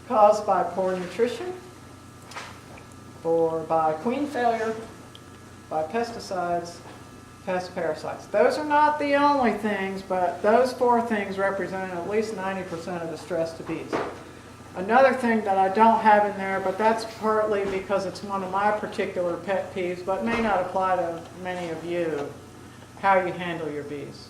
A: Caused by poor nutrition, or by queen failure, by pesticides, pest parasites. Those are not the only things, but those 4 things represent at least 90% of the stress to bees. Another thing that I don't have in there, but that's partly because it's one of my particular pet peeves, but may not apply to many of you, how you handle your bees.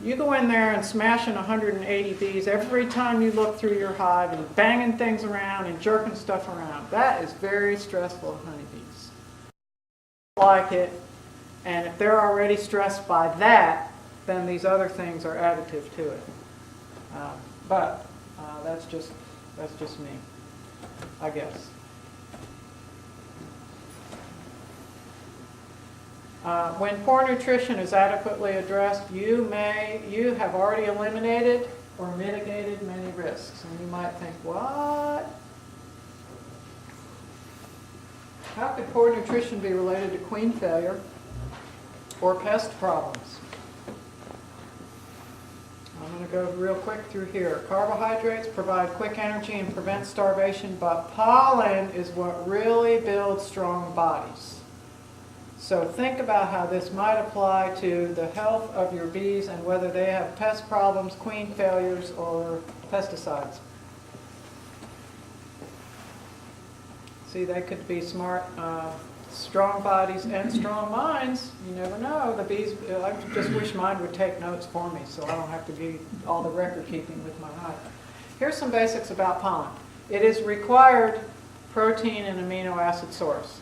A: You go in there and smashing 180 bees every time you look through your hive and banging things around and jerking stuff around. That is very stressful to honeybees. Like it, and if they're already stressed by that, then these other things are additive to it. But that's just me, I guess. When poor nutrition is adequately addressed, you have already eliminated or mitigated many risks. And you might think, what? How could poor nutrition be related to queen failure or pest problems? I'm going to go real quick through here. Carbohydrates provide quick energy and prevent starvation, but pollen is what really builds strong bodies. So think about how this might apply to the health of your bees and whether they have pest problems, queen failures, or pesticides. See, they could be smart, strong bodies and strong minds. You never know. The bees, I just wish mine would take notes for me so I don't have to do all the record keeping with my hive. Here's some basics about pollen. It is required protein and amino acid source.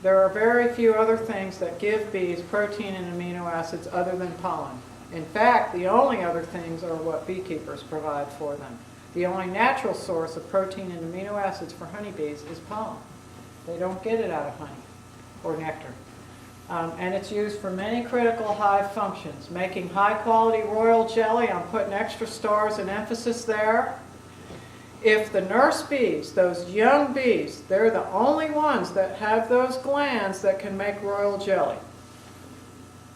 A: There are very few other things that give bees protein and amino acids other than pollen. In fact, the only other things are what beekeepers provide for them. The only natural source of protein and amino acids for honeybees is pollen. They don't get it out of honey or nectar. And it's used for many critical hive functions. Making high-quality royal jelly, I'm putting extra stars and emphasis there. If the nurse bees, those young bees, they're the only ones that have those glands that can make royal jelly.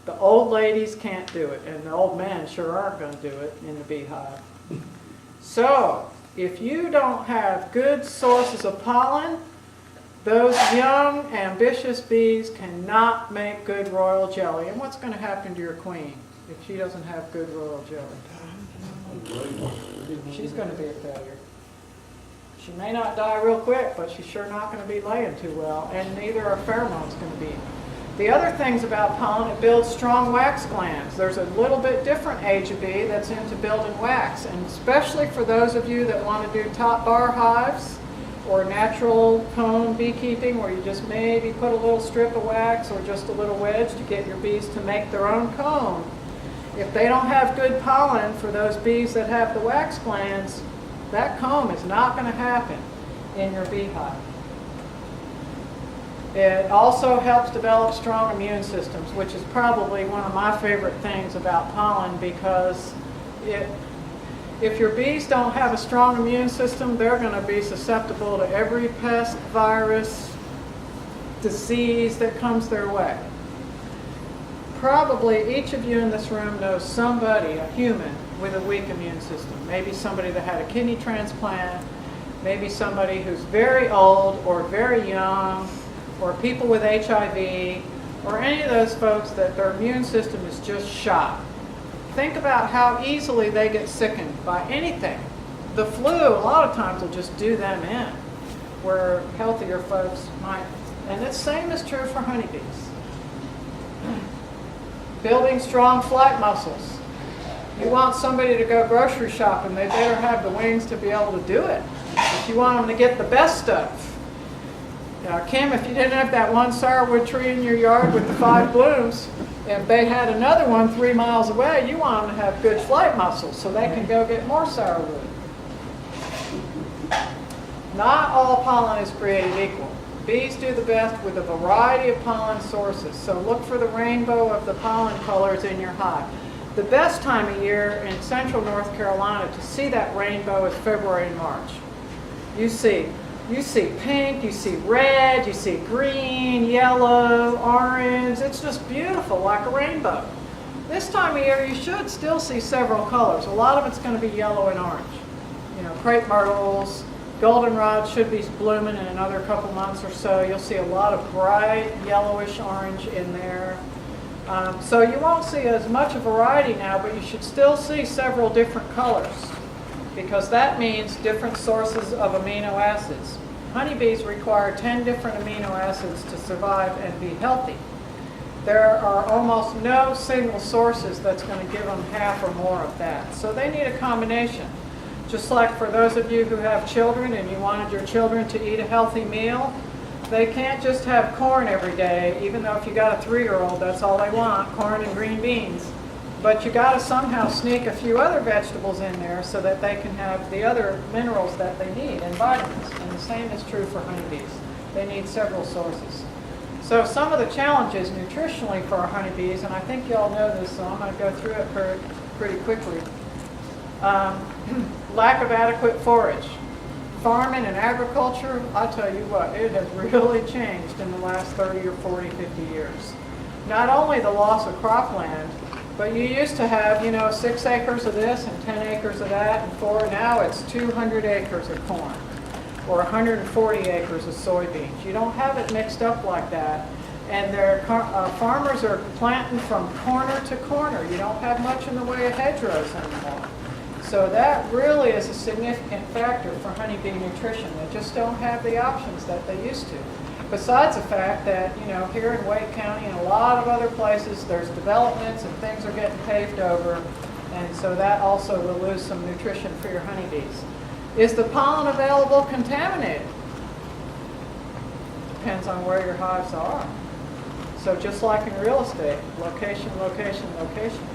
A: The old ladies can't do it, and the old men sure aren't going to do it in the beehive. So, if you don't have good sources of pollen, those young, ambitious bees cannot make good royal jelly. And what's going to happen to your queen if she doesn't have good royal jelly? She's going to be a failure. She may not die real quick, but she's sure not going to be laying too well, and neither are pheromones going to be. The other things about pollen, it builds strong wax glands. There's a little bit different age of bee that's into building wax, and especially for those of you that want to do top bar hives or natural comb beekeeping where you just maybe put a little strip of wax or just a little wedge to get your bees to make their own comb. If they don't have good pollen for those bees that have the wax glands, that comb is not going to happen in your beehive. It also helps develop strong immune systems, which is probably one of my favorite things about pollen, because if your bees don't have a strong immune system, they're going to be susceptible to every pest, virus, disease that comes their way. Probably each of you in this room knows somebody, a human, with a weak immune system. Maybe somebody that had a kidney transplant, maybe somebody who's very old or very young, or people with HIV, or any of those folks that their immune system is just shot. Think about how easily they get sickened by anything. The flu, a lot of times, will just do them in, where healthier folks might. And the same is true for honeybees. Building strong flight muscles. You want somebody to go grocery shopping, they better have the wings to be able to do it. If you want them to get the best stuff. Kim, if you didn't have that one sourwood tree in your yard with the 5 blooms, if they had another one 3 miles away, you want them to have good flight muscles so they can go get more sourwood. Not all pollen is created equal. Bees do the best with a variety of pollen sources, so look for the rainbow of the pollen colors in your hive. The best time of year in central North Carolina to see that rainbow is February and March. You see pink, you see red, you see green, yellow, orange. It's just beautiful, like a rainbow. This time of year, you should still see several colors. A lot of it's going to be yellow and orange. Crepe myrtles, goldenrod should be blooming in another couple months or so. You'll see a lot of bright yellowish orange in there. So you won't see as much a variety now, but you should still see several different colors, because that means different sources of amino acids. Honeybees require 10 different amino acids to survive and be healthy. There are almost no single sources that's going to give them half or more of that. So they need a combination. Just like for those of you who have children and you wanted your children to eat a healthy meal, they can't just have corn every day, even though if you got a 3-year-old, that's all they want, corn and green beans. But you got to somehow sneak a few other vegetables in there so that they can have the other minerals that they need and vitamins. And the same is true for honeybees. They need several sources. So some of the challenges nutritionally for our honeybees, and I think you all know this, so I'm going to go through it pretty quickly. Lack of adequate forage. Farming and agriculture, I tell you what, it has really changed in the last 30 or 40, 50 years. Not only the loss of cropland, but you used to have, 6 acres of this and 10 acres of that, and now it's 200 acres of corn or 140 acres of soybeans. You don't have it mixed up like that. And farmers are planting from corner to corner. You don't have much in the way of hedgerows anymore. So that really is a significant factor for honeybee nutrition. They just don't have the options that they used to. Besides the fact that, here in Wake County and a lot of other places, there's developments and things are getting paved over, and so that also will lose some nutrition for your honeybees. Is the pollen available contaminated? Depends on where your hives are. So just like in real estate, location, location, location.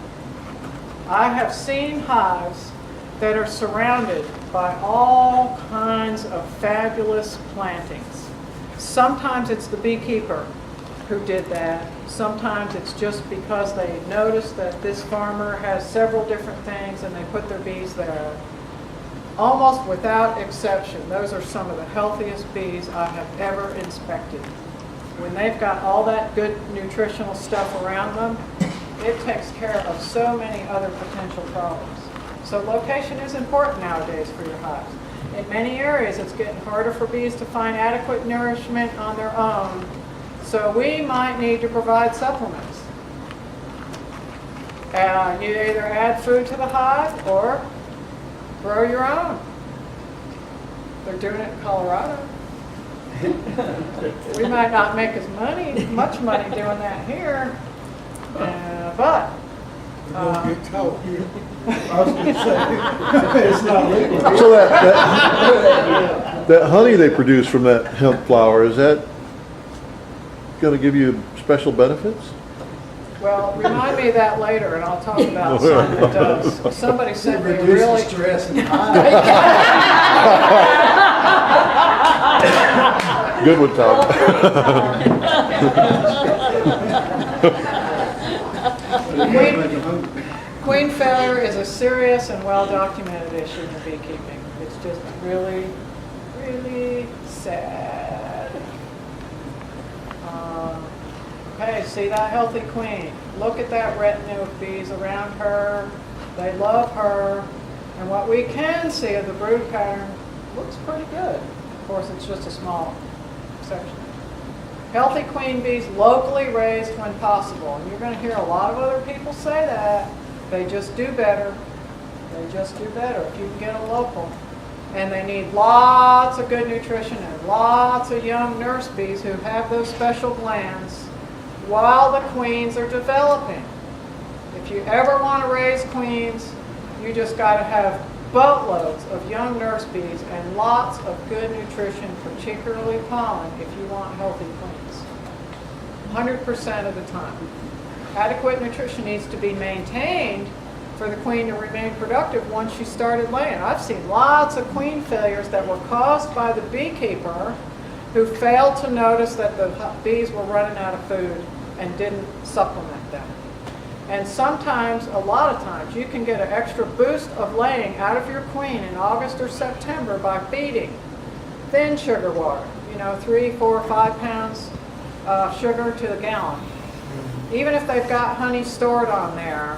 A: I have seen hives that are surrounded by all kinds of fabulous plantings. Sometimes it's the beekeeper who did that. Sometimes it's just because they noticed that this farmer has several different things and they put their bees there. Almost without exception, those are some of the healthiest bees I have ever inspected. When they've got all that good nutritional stuff around them, it takes care of so many other potential problems. So location is important nowadays for your hives. In many areas, it's getting harder for bees to find adequate nourishment on their own. So we might need to provide supplements. You either add food to the hive or grow your own. They're doing it in Colorado. We might not make much money doing that here, but
E: We're gonna get caught here.
B: I was going to say, it's not legal.
F: So that honey they produce from that hemp flower, is that going to give you special benefits?
A: well, remind me of that later, and I'll talk about some that does. Somebody sent me a really
B: stress and
F: Good one, Tom.
A: Queen failure is a serious and well-documented issue in beekeeping. It's just really, really sad. Okay, see that healthy queen. Look at that retinue of bees around her. They love her. And what we can see of the brood pattern looks pretty good. Of course, it's just a small section. Healthy queen bees locally raised when possible. And you're going to hear a lot of other people say that. They just do better. They just do better if you can get them local. And they need lots of good nutrition and lots of young nurse bees who have those special glands while the queens are developing. If you ever want to raise queens, you just got to have boatloads of young nurse bees and lots of good nutrition, particularly pollen, if you want healthy queens. 100% of the time. Adequate nutrition needs to be maintained for the queen to remain productive once she started laying. I've seen lots of queen failures that were caused by the beekeeper who failed to notice that the bees were running out of food and didn't supplement them. And sometimes, a lot of times, you can get an extra boost of laying out of your queen in August or September by feeding thin sugar water, 3, 4, 5 pounds sugar to the gallon. Even if they've got honey stored on there,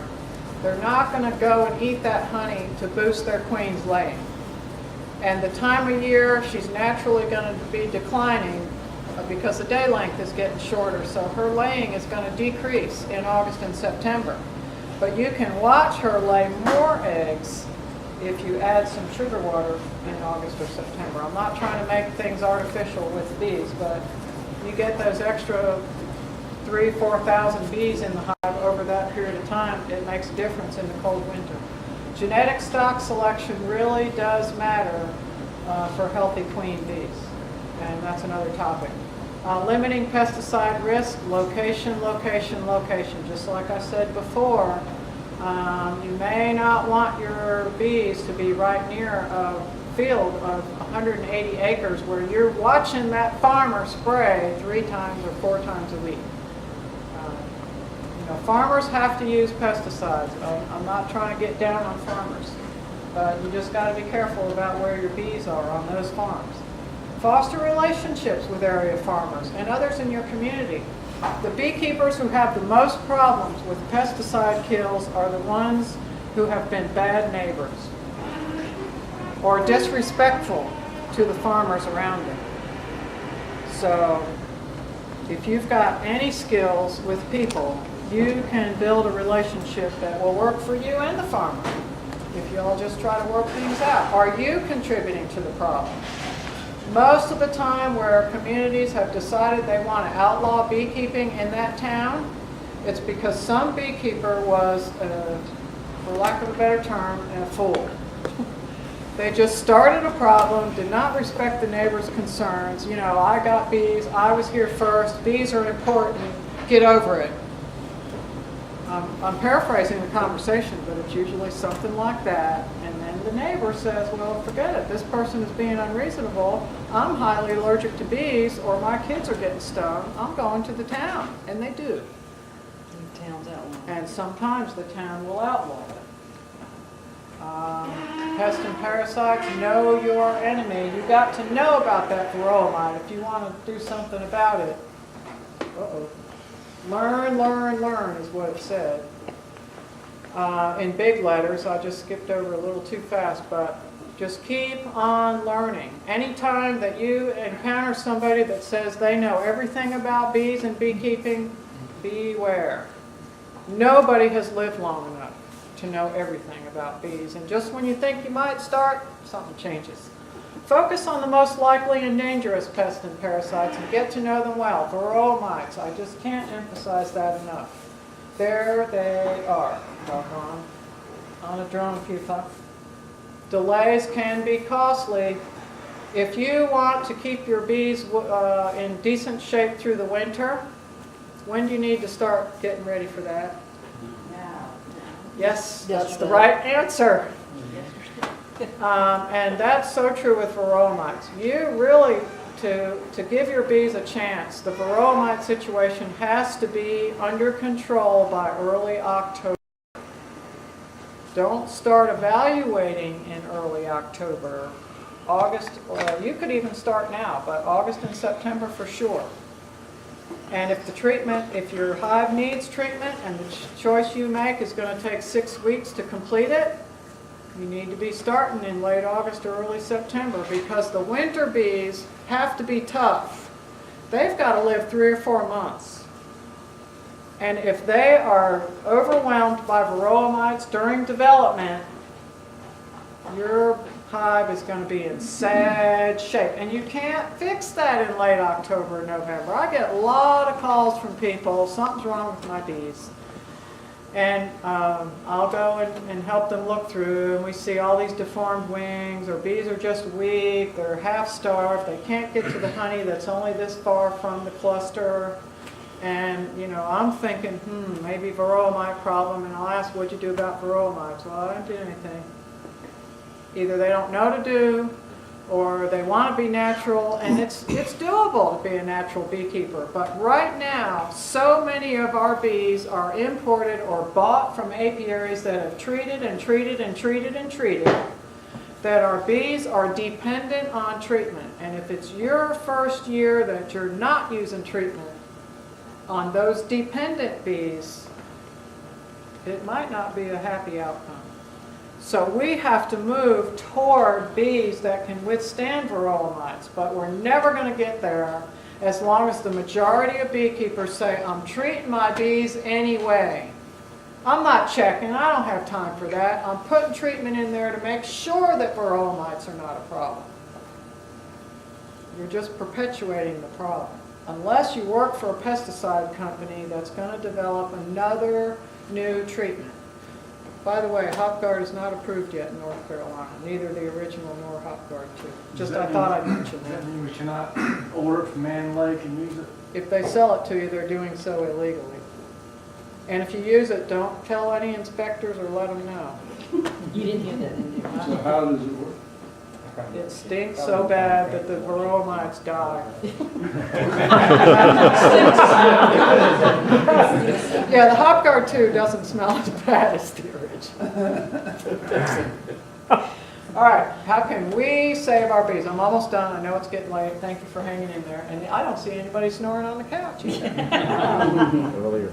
A: they're not going to go and eat that honey to boost their queen's laying. And the time of year she's naturally going to be declining because the day length is getting shorter, so her laying is going to decrease in August and September. But you can watch her lay more eggs if you add some sugar water in August or September. I'm not trying to make things artificial with bees, but you get those extra 3,000 to 4,000 bees in the hive over that period of time. It makes a difference in the cold winter. Genetic stock selection really does matter for healthy queen bees, and that's another topic. Limiting pesticide risk, location, location, location. Just like I said before, you may not want your bees to be right near a field of 180 acres where you're watching that farmer spray 3 times or 4 times a week. Farmers have to use pesticides. I'm not trying to get down on farmers, but you just got to be careful about where your bees are on those farms. Foster relationships with area farmers and others in your community. The beekeepers who have the most problems with pesticide kills are the ones who have been bad neighbors or disrespectful to the farmers around them. So if you've got any skills with people, you can build a relationship that will work for you and the farmer if you all just try to work things out. Are you contributing to the problem? Most of the time where communities have decided they want to outlaw beekeeping in that town, it's because some beekeeper was, for lack of a better term, a fool. They just started a problem, did not respect the neighbor's concerns. I got bees, I was here first, bees are important, get over it. I'm paraphrasing the conversation, but it's usually something like that. And then the neighbor says, well, forget it. This person is being unreasonable. I'm highly allergic to bees, or my kids are getting stung. I'm going to the town. And they do.
G: The town's outlaw.
A: And sometimes the town will outlaw it. Pest and parasites, know your enemy. You got to know about that varroa mite if you want to do something about it. Uh-oh. Learn, learn, learn is what it said. In big letters, I just skipped over a little too fast, but just keep on learning. Anytime that you encounter somebody that says they know everything about bees and beekeeping, beware. Nobody has lived long enough to know everything about bees, and just when you think you might start, something changes. Focus on the most likely and dangerous pests and parasites and get to know them well. Varroa mites, I just can't emphasize that enough. There they are. Doggone. On a drone, Pupa. Delays can be costly. If you want to keep your bees in decent shape through the winter, when do you need to start getting ready for that?
G: Now.
A: Yes, that's the right answer. And that's so true with varroa mites. You really, to give your bees a chance, the varroa mite situation has to be under control by early October. Don't start evaluating in early October. August, you could even start now, but August and September for sure. And if your hive needs treatment and the choice you make is going to take 6 weeks to complete it, you need to be starting in late August or early September, because the winter bees have to be tough they've got to live 3 or 4 months. And if they are overwhelmed by varroa mites during development, your hive is going to be in sad shape. And you can't fix that in late October or November. I get a lot of calls from people, something's wrong with my bees. And I'll go and help them look through, and we see all these deformed wings, or bees are just weak, they're half starved, they can't get to the honey that's only this far from the cluster. And, you know, I'm thinking, maybe varroa mite problem, and I'll ask, what'd you do about varroa mites? Well, I didn't do anything. Either they don't know to do, or they want to be natural, and it's doable to be a natural beekeeper. But right now, so many of our bees are imported or bought from apiaries that have treated and treated and treated and treated, that our bees are dependent on treatment. And if it's your first year that you're not using treatment on those dependent bees, it might not be a happy outcome. So we have to move toward bees that can withstand varroa mites, but we're never going to get there as long as the majority of beekeepers say, I'm treating my bees anyway. I'm not checking, I don't have time for that. I'm putting treatment in there to make sure that varroa mites are not a problem. You're just perpetuating the problem. Unless you work for a pesticide company that's going to develop another new treatment. By the way, HopGuard is not approved yet in North Carolina, neither the original nor HopGuard 2. Just I thought I'd mention
B: Does that
A: that.
B: mean we cannot order it from Man Lake and use it?
A: If they sell it to you, they're doing so illegally. And if you use it, don't tell any inspectors or let them know.
G: You didn't hear that, did you?
E: So how does it work?
A: It stinks so bad that the varroa mites die. Yeah, the HopGuard 2 doesn't smell as bad as the original. All right, how can we save our bees? I'm almost done. I know it's getting late. Thank you for hanging in there. And I don't see anybody snoring on the couch either.
F: Earlier.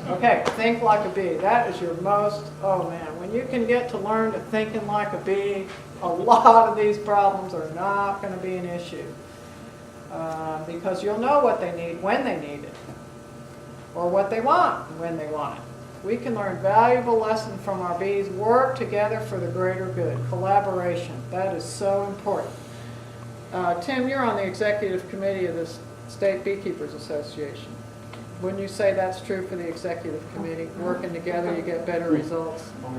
A: Okay, think like a bee. That is your most, oh man, when you can get to learn to thinking like a bee, a lot of these problems are not going to be an issue. Because you'll know what they need when they need it, or what they want when they want it. We can learn valuable lessons from our bees, work together for the greater good, collaboration. That is so important. Tim, you're on the executive committee of the State Beekeepers Association. Wouldn't you say that's true for the executive committee? Working together, you get better results.
B: Oh,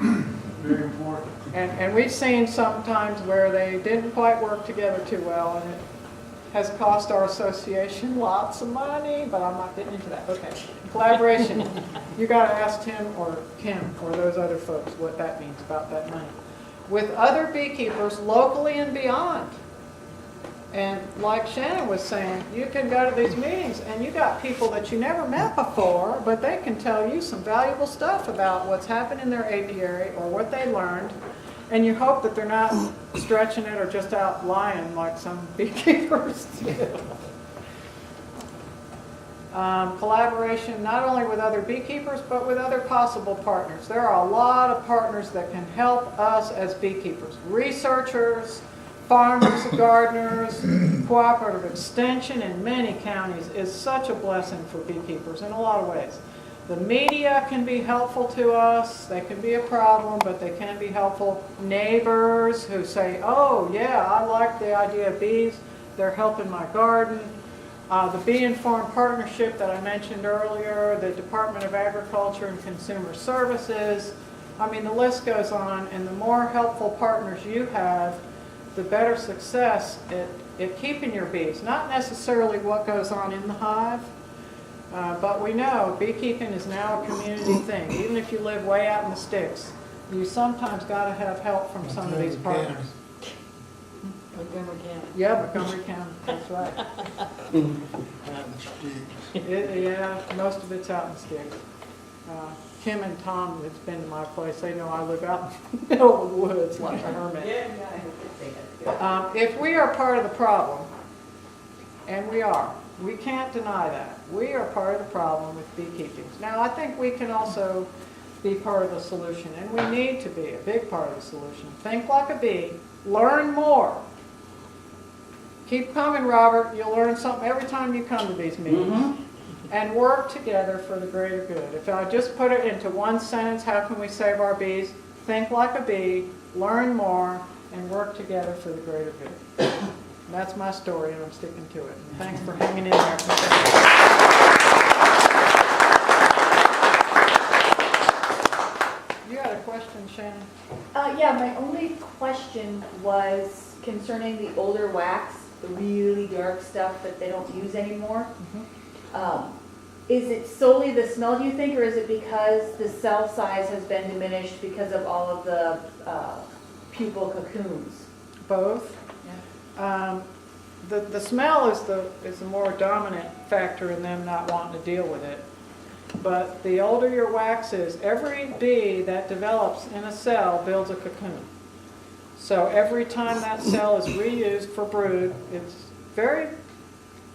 B: yes. Very important.
A: And we've seen sometimes where they didn't quite work together too well, and it has cost our association lots of money, but I'm not getting into that. Okay, collaboration. You got to ask Tim or Kim or those other folks what that means about that money. With other beekeepers locally and beyond. And like Shannon was saying, you can go to these meetings and you got people that you never met before, but they can tell you some valuable stuff about what's happened in their apiary or what they learned. And you hope that they're not stretching it or just out lying like some beekeepers do. Collaboration not only with other beekeepers, but with other possible partners. There are a lot of partners that can help us as beekeepers. Researchers, farmers, gardeners, cooperative extension in many counties is such a blessing for beekeepers in a lot of ways. The media can be helpful to us. They can be a problem, but they can be helpful. Neighbors who say, oh yeah, I like the idea of bees. They're helping my garden. The Bee Informed Partnership that I mentioned earlier, the Department of Agriculture and Consumer Services. I mean, the list goes on, and the more helpful partners you have, the better success at keeping your bees. Not necessarily what goes on in the hive, but we know beekeeping is now a community thing. Even if you live way out in the sticks, you sometimes got to have help from some of these partners.
G: Montgomery County.
A: Yeah, Montgomery County, that's right. Yeah, most of it's out in the sticks. Kim and Tom that's been to my place, they know I live out in the middle of the woods like a hermit. If we are part of the problem, and we are, we can't deny that. We are part of the problem with beekeeping. Now, I think we can also be part of the solution, and we need to be a big part of the solution. Think like a bee, learn more. Keep coming, Robert. You'll learn something every time you come to these meetings. And work together for the greater good. If I just put it into one sentence, how can we save our bees? Think like a bee, learn more, and work together for the greater good. That's my story, and I'm sticking to it. Thanks for hanging in there. You had a question, Shannon?
D: Yeah, my only question was concerning the older wax, the really dark stuff that they don't use anymore. Is it solely the smell, do you think, or is it because the cell size has been diminished because of all of the pupal cocoons?
A: Both. The smell is the more dominant factor in them not wanting to deal with it. But the older your wax is, every bee that develops in a cell builds a cocoon. So every time that cell is reused for brood, it's very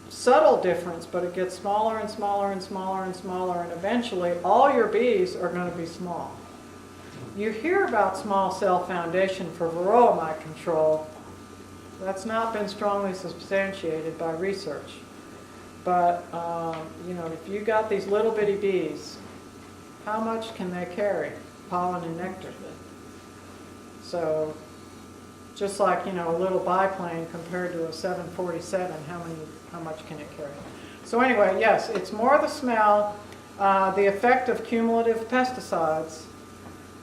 A: subtle difference, but it gets smaller and smaller and smaller and smaller, and eventually all your bees are going to be small. You hear about small cell foundation for varroa mite control. That's not been strongly substantiated by research. But, you know, if you got these little bitty bees, how much can they carry? Pollen and nectar. So, just like, you know, a little biplane compared to a 747, how much can it carry? So anyway, yes, it's more the smell, the effect of cumulative pesticides,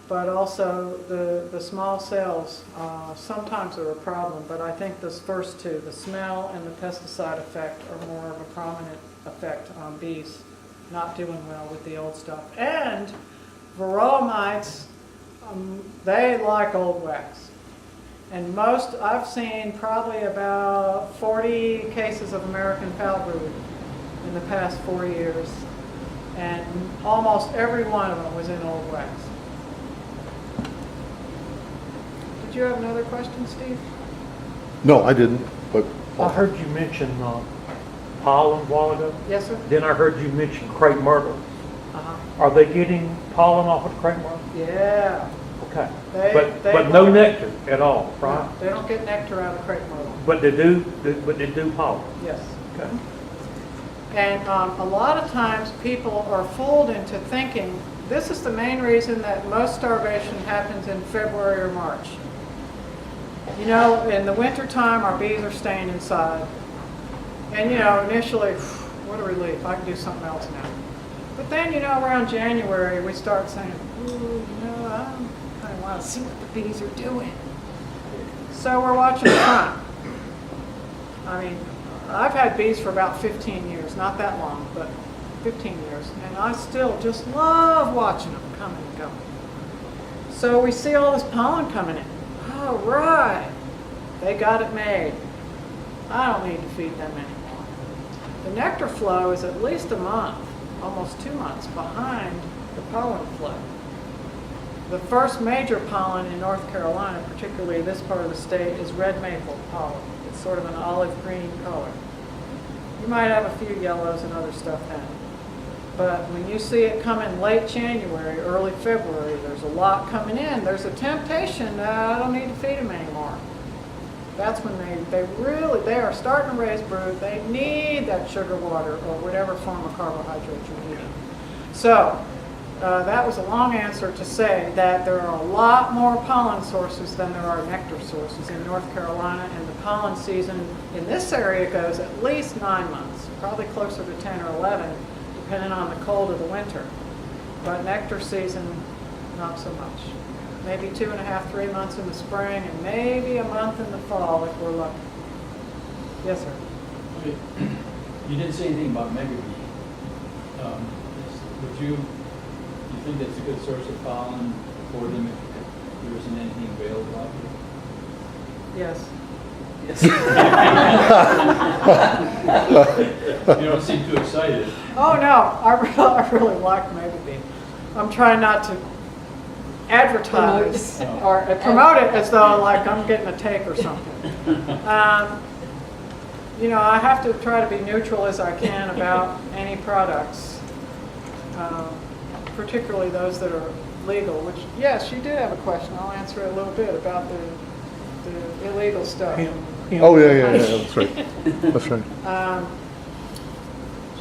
A: but also the small cells sometimes are a problem, but I think those first two, the smell and the pesticide effect, are more of a prominent effect on bees not doing well with the old stuff. And varroa mites, they like old wax. And I've seen probably about 40 cases of American foul brood in the past 4 years, and almost every one of them was in old wax. Did you have another question, Steve?
F: No, I didn't, but
E: I heard you mention pollen a while ago.
A: Yes, sir?
E: Then I heard you mention crepe myrtle.
A: Uh-huh.
E: Are they getting pollen off of crepe myrtle?
A: Yeah.
E: Okay.
A: They
E: But no
A: like-
E: nectar at all, right?
A: They don't get nectar out of crepe myrtle.
E: But they do pollen.
A: Yes.
E: Okay.
A: And a lot of times people are fooled into thinking this is the main reason that most starvation happens in February or March. You know, in the wintertime, our bees are staying inside. And, you know, initially, what a relief, I can do something else now. But then, you know, around January, we start saying, ooh, you know, I kind of want to see what the bees are doing. So we're watching the front. I mean, I've had bees for about 15 years, not that long, but 15 years. And I still just love watching them come and go. So we see all this pollen coming in. Oh, right. They got it made. I don't need to feed them anymore. The nectar flow is at least a month, almost 2 months behind the pollen flow. The first major pollen in North Carolina, particularly this part of the state, is red maple pollen. It's sort of an olive green color. You might have a few yellows and other stuff then. But when you see it come in late January, early February, there's a lot coming in. There's a temptation that I don't need to feed them anymore. That's when they are starting to raise brood. They need that sugar water or whatever form of carbohydrate you're eating. So that was a long answer to say that there are a lot more pollen sources than there are nectar sources in North Carolina, and the pollen season in this area goes at least 9 months, probably closer to 10 or 11, depending on the cold of the winter. But nectar season, not so much. Maybe 2.5, 3 months in the spring, and maybe a month in the fall if we're lucky. Yes, sir.
H: Okay. You didn't say anything about megabee. Would you think that's a good source of pollen for them if there isn't anything available out there?
A: Yes.
H: You don't seem too excited.
A: Oh no, I really like megabee. I'm trying not to advertise or promote it as though like I'm getting a take or something. You know, I have to try to be neutral as I can about any products, particularly those that are legal, which, yes, you did have a question. I'll answer it a little bit about the illegal stuff.
E: Hemp
F: Oh, yeah, that's right. That's right.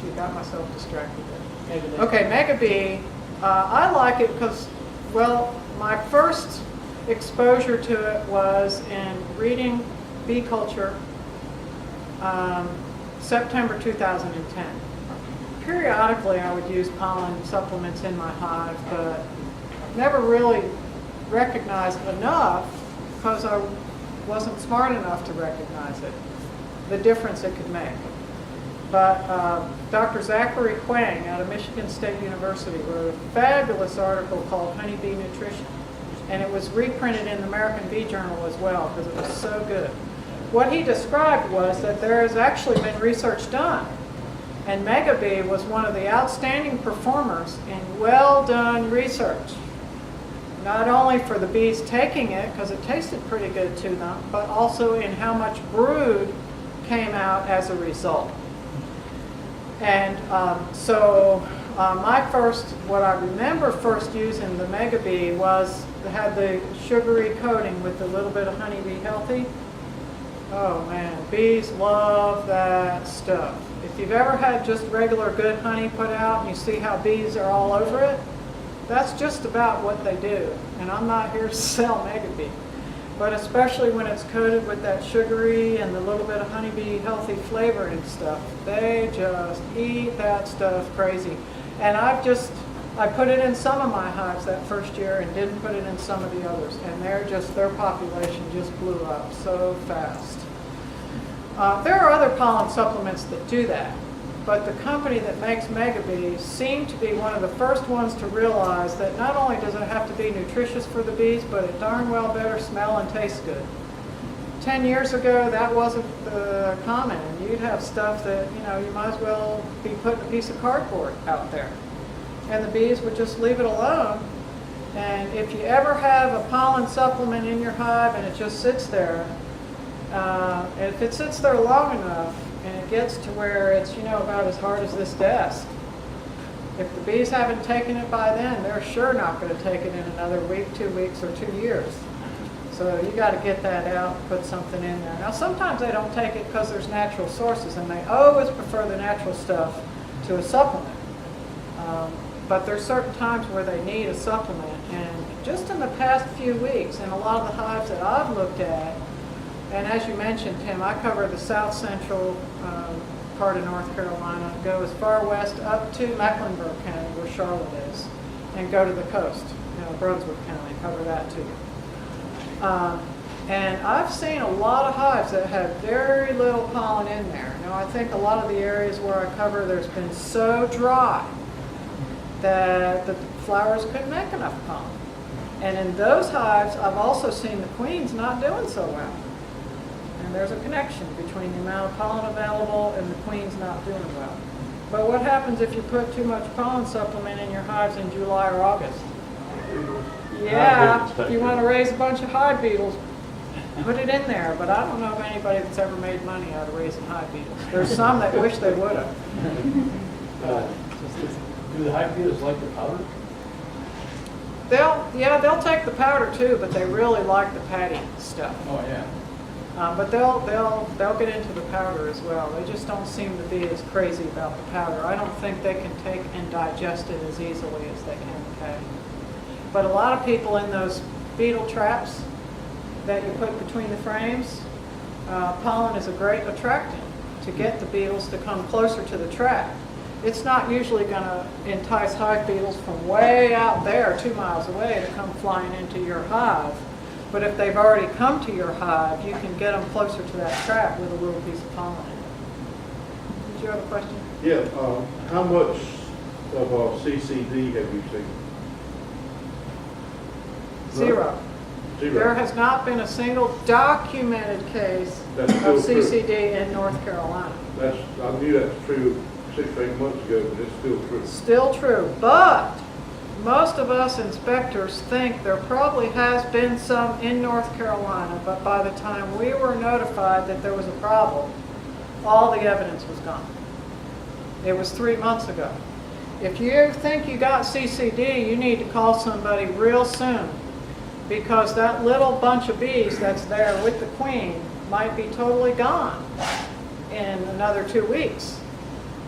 A: Gee, got myself distracted there.
G: Maybe they-
A: Okay, Mega Bee, I like it because, well, my first exposure to it was in reading Bee Culture, September 2010. Periodically, I would use pollen supplements in my hive, but never really recognized enough because I wasn't smart enough to recognize it, the difference it could make. But Dr. Zachary Huang out of Michigan State University wrote a fabulous article called Honeybee Nutrition, and it was reprinted in the American Bee Journal as well because it was so good. What he described was that there has actually been research done, and Mega Bee was one of the outstanding performers in well-done research. Not only for the bees taking it, because it tasted pretty good to them, but also in how much brood came out as a result. And what I remember first using the Mega Bee was had the sugary coating with a little bit of Honeybee Healthy. Oh man, bees love that stuff. If you've ever had just regular good honey put out and you see how bees are all over it, that's just about what they do. And I'm not here to sell Mega Bee. But especially when it's coated with that sugary and the little bit of Honeybee Healthy flavor and stuff, they just eat that stuff crazy. And I put it in some of my hives that first year and didn't put it in some of the others. And their population just blew up so fast. There are other pollen supplements that do that. But the company that makes Mega Bee seemed to be one of the first ones to realize that not only does it have to be nutritious for the bees, but it darn well better smell and taste good. 10 years ago, that wasn't common. And you'd have stuff that, you might as well be putting a piece of cardboard out there. And the bees would just leave it alone. And if you ever have a pollen supplement in your hive and it just sits there, and if it sits there long enough, and it gets to where it's, about as hard as this desk. If the bees haven't taken it by then, they're sure not going to take it in another week, 2 weeks, or 2 years. So you got to get that out and put something in there. Now sometimes they don't take it because there's natural sources, and they always prefer the natural stuff to a supplement. But there's certain times where they need a supplement. And just in the past few weeks, in a lot of the hives that I've looked at, and as you mentioned, Tim, I cover the south central part of North Carolina, go as far west up to Mecklenburg County, where Charlotte is, and go to the coast, Brunswick County, cover that too. And I've seen a lot of hives that have very little pollen in there. Now, I think a lot of the areas where I cover, there's been so dry that the flowers couldn't make enough pollen. And in those hives, I've also seen the queens not doing so well. And there's a connection between the amount of pollen available and the queens not doing well. But what happens if you put too much pollen supplement in your hives in July or August? Yeah, if you want to raise a bunch of hive beetles, put it in there. But I don't know of anybody that's ever made money out of raising hive beetles. There's some that wish they would have.
H: Do the hive beetles like the powder?
A: They'll take the powder too, but they really like the patty stuff.
H: Oh, yeah.
A: But they'll get into the powder as well. They just don't seem to be as crazy about the powder. I don't think they can take and digest it as easily as they can the patty. But a lot of people in those beetle traps that you put between the frames, pollen is a great attractant to get the beetles to come closer to the trap. It's not usually going to entice hive beetles from way out there, 2 miles away, to come flying into your hive. But if they've already come to your hive, you can get them closer to that trap with a little piece of pollen in it. Did you have a question?
F: Yeah, how much of CCD have you seen?
A: Zero. There
F: Zero.
A: has not been a single documented case
F: That's
A: of
F: still true.
A: CCD in North Carolina.
F: I knew that's true 6 or 8 months ago, but it's still true.
A: Still true, but most of us inspectors think there probably has been some in North Carolina, but by the time we were notified that there was a problem, all the evidence was gone. It was 3 months ago. If you think you got CCD, you need to call somebody real soon, because that little bunch of bees that's there with the queen might be totally gone in another 2 weeks.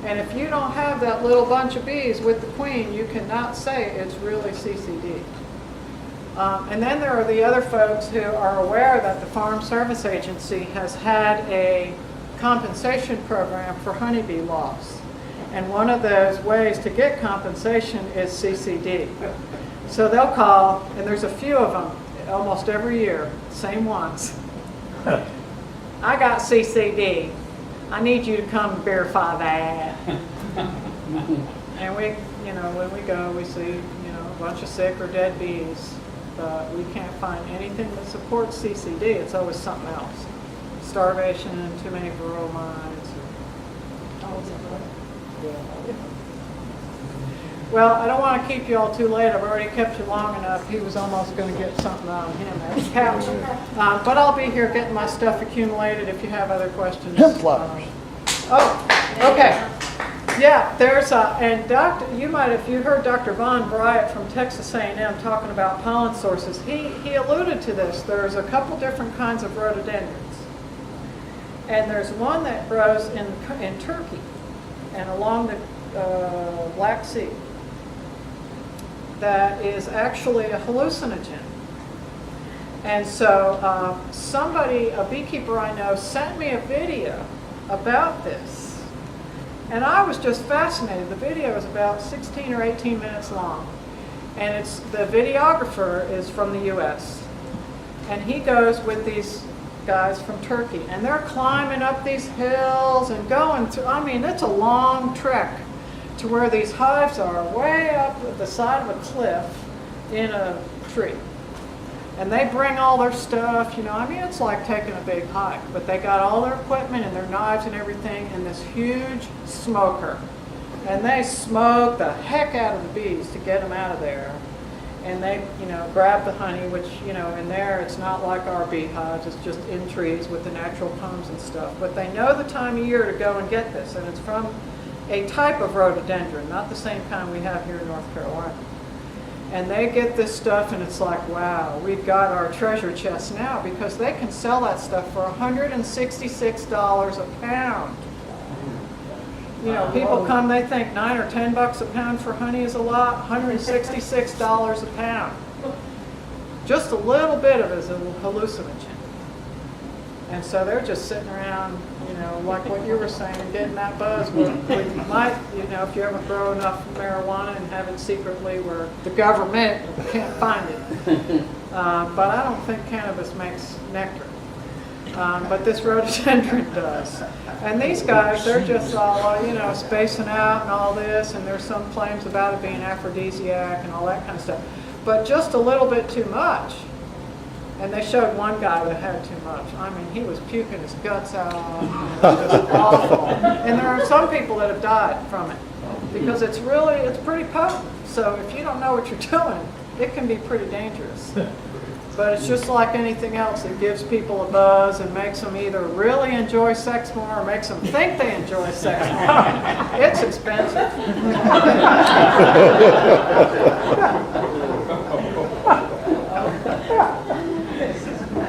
A: And if you don't have that little bunch of bees with the queen, you cannot say it's really CCD. And then there are the other folks who are aware that the Farm Service Agency has had a compensation program for honeybee loss. And one of those ways to get compensation is CCD. So they'll call, and there's a few of them almost every year, same ones. I got CCD. I need you to come verify that. And we, when we go, we see, a bunch of sick or dead bees. But we can't find anything that supports CCD. It's always something else. Starvation, too many varroa mites. Well, I don't want to keep you all too late. I've already kept you long enough. He was almost going to get something on him at the couch. But I'll be here getting my stuff accumulated if you have other questions.
F: Hemp flowers.
A: Okay. Yeah, there's and Dr. You might, if you heard Dr. Von Bryant from Texas A&M talking about pollen sources, he alluded to this. There's a couple different kinds of rhododendrons. And there's one that grows in Turkey and along the Black Sea that is actually a hallucinogen. And so a beekeeper I know, sent me a video about this. And I was just fascinated. The video is about 16 or 18 minutes long. And the videographer is from the US. And he goes with these guys from Turkey. And they're climbing up these hills and going through, it's a long trek to where these hives are, way up at the side of a cliff in a tree. And they bring all their stuff, it's like taking a big hike. But they got all their equipment and their knives and everything in this huge smoker. And they smoke the heck out of the bees to get them out of there. And they, grab the honey, which, in there it's not like our beehives, it's just in trees with the natural combs and stuff. But they know the time of year to go and get this. And it's from a type of rhododendron, not the same kind we have here in North Carolina. And they get this stuff and it's like, wow, we've got our treasure chest now, because they can sell that stuff for $166 a pound. People come, they think $9 or $10 a pound for honey is a lot, $166 a pound. Just a little bit of it is a hallucinogen. And so they're just sitting around, like what you were saying, getting that buzz. We might, if you ever grow enough marijuana and have it secretly where the government can't find it. But I don't think cannabis makes nectar. But this rhododendron does. And these guys, they're just all, spacing out and all this, and there's some claims about it being aphrodisiac and all that kind of stuff. But just a little bit too much. And they showed one guy that had too much. He was puking his guts out. It was just awful. And there are some people that have died from it because it's pretty potent. So if you don't know what you're doing, it can be pretty dangerous. But it's just like anything else. It gives people a buzz and makes them either really enjoy sex more or makes them think they enjoy sex more. It's expensive.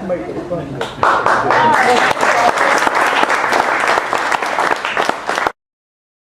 C: Make it fun.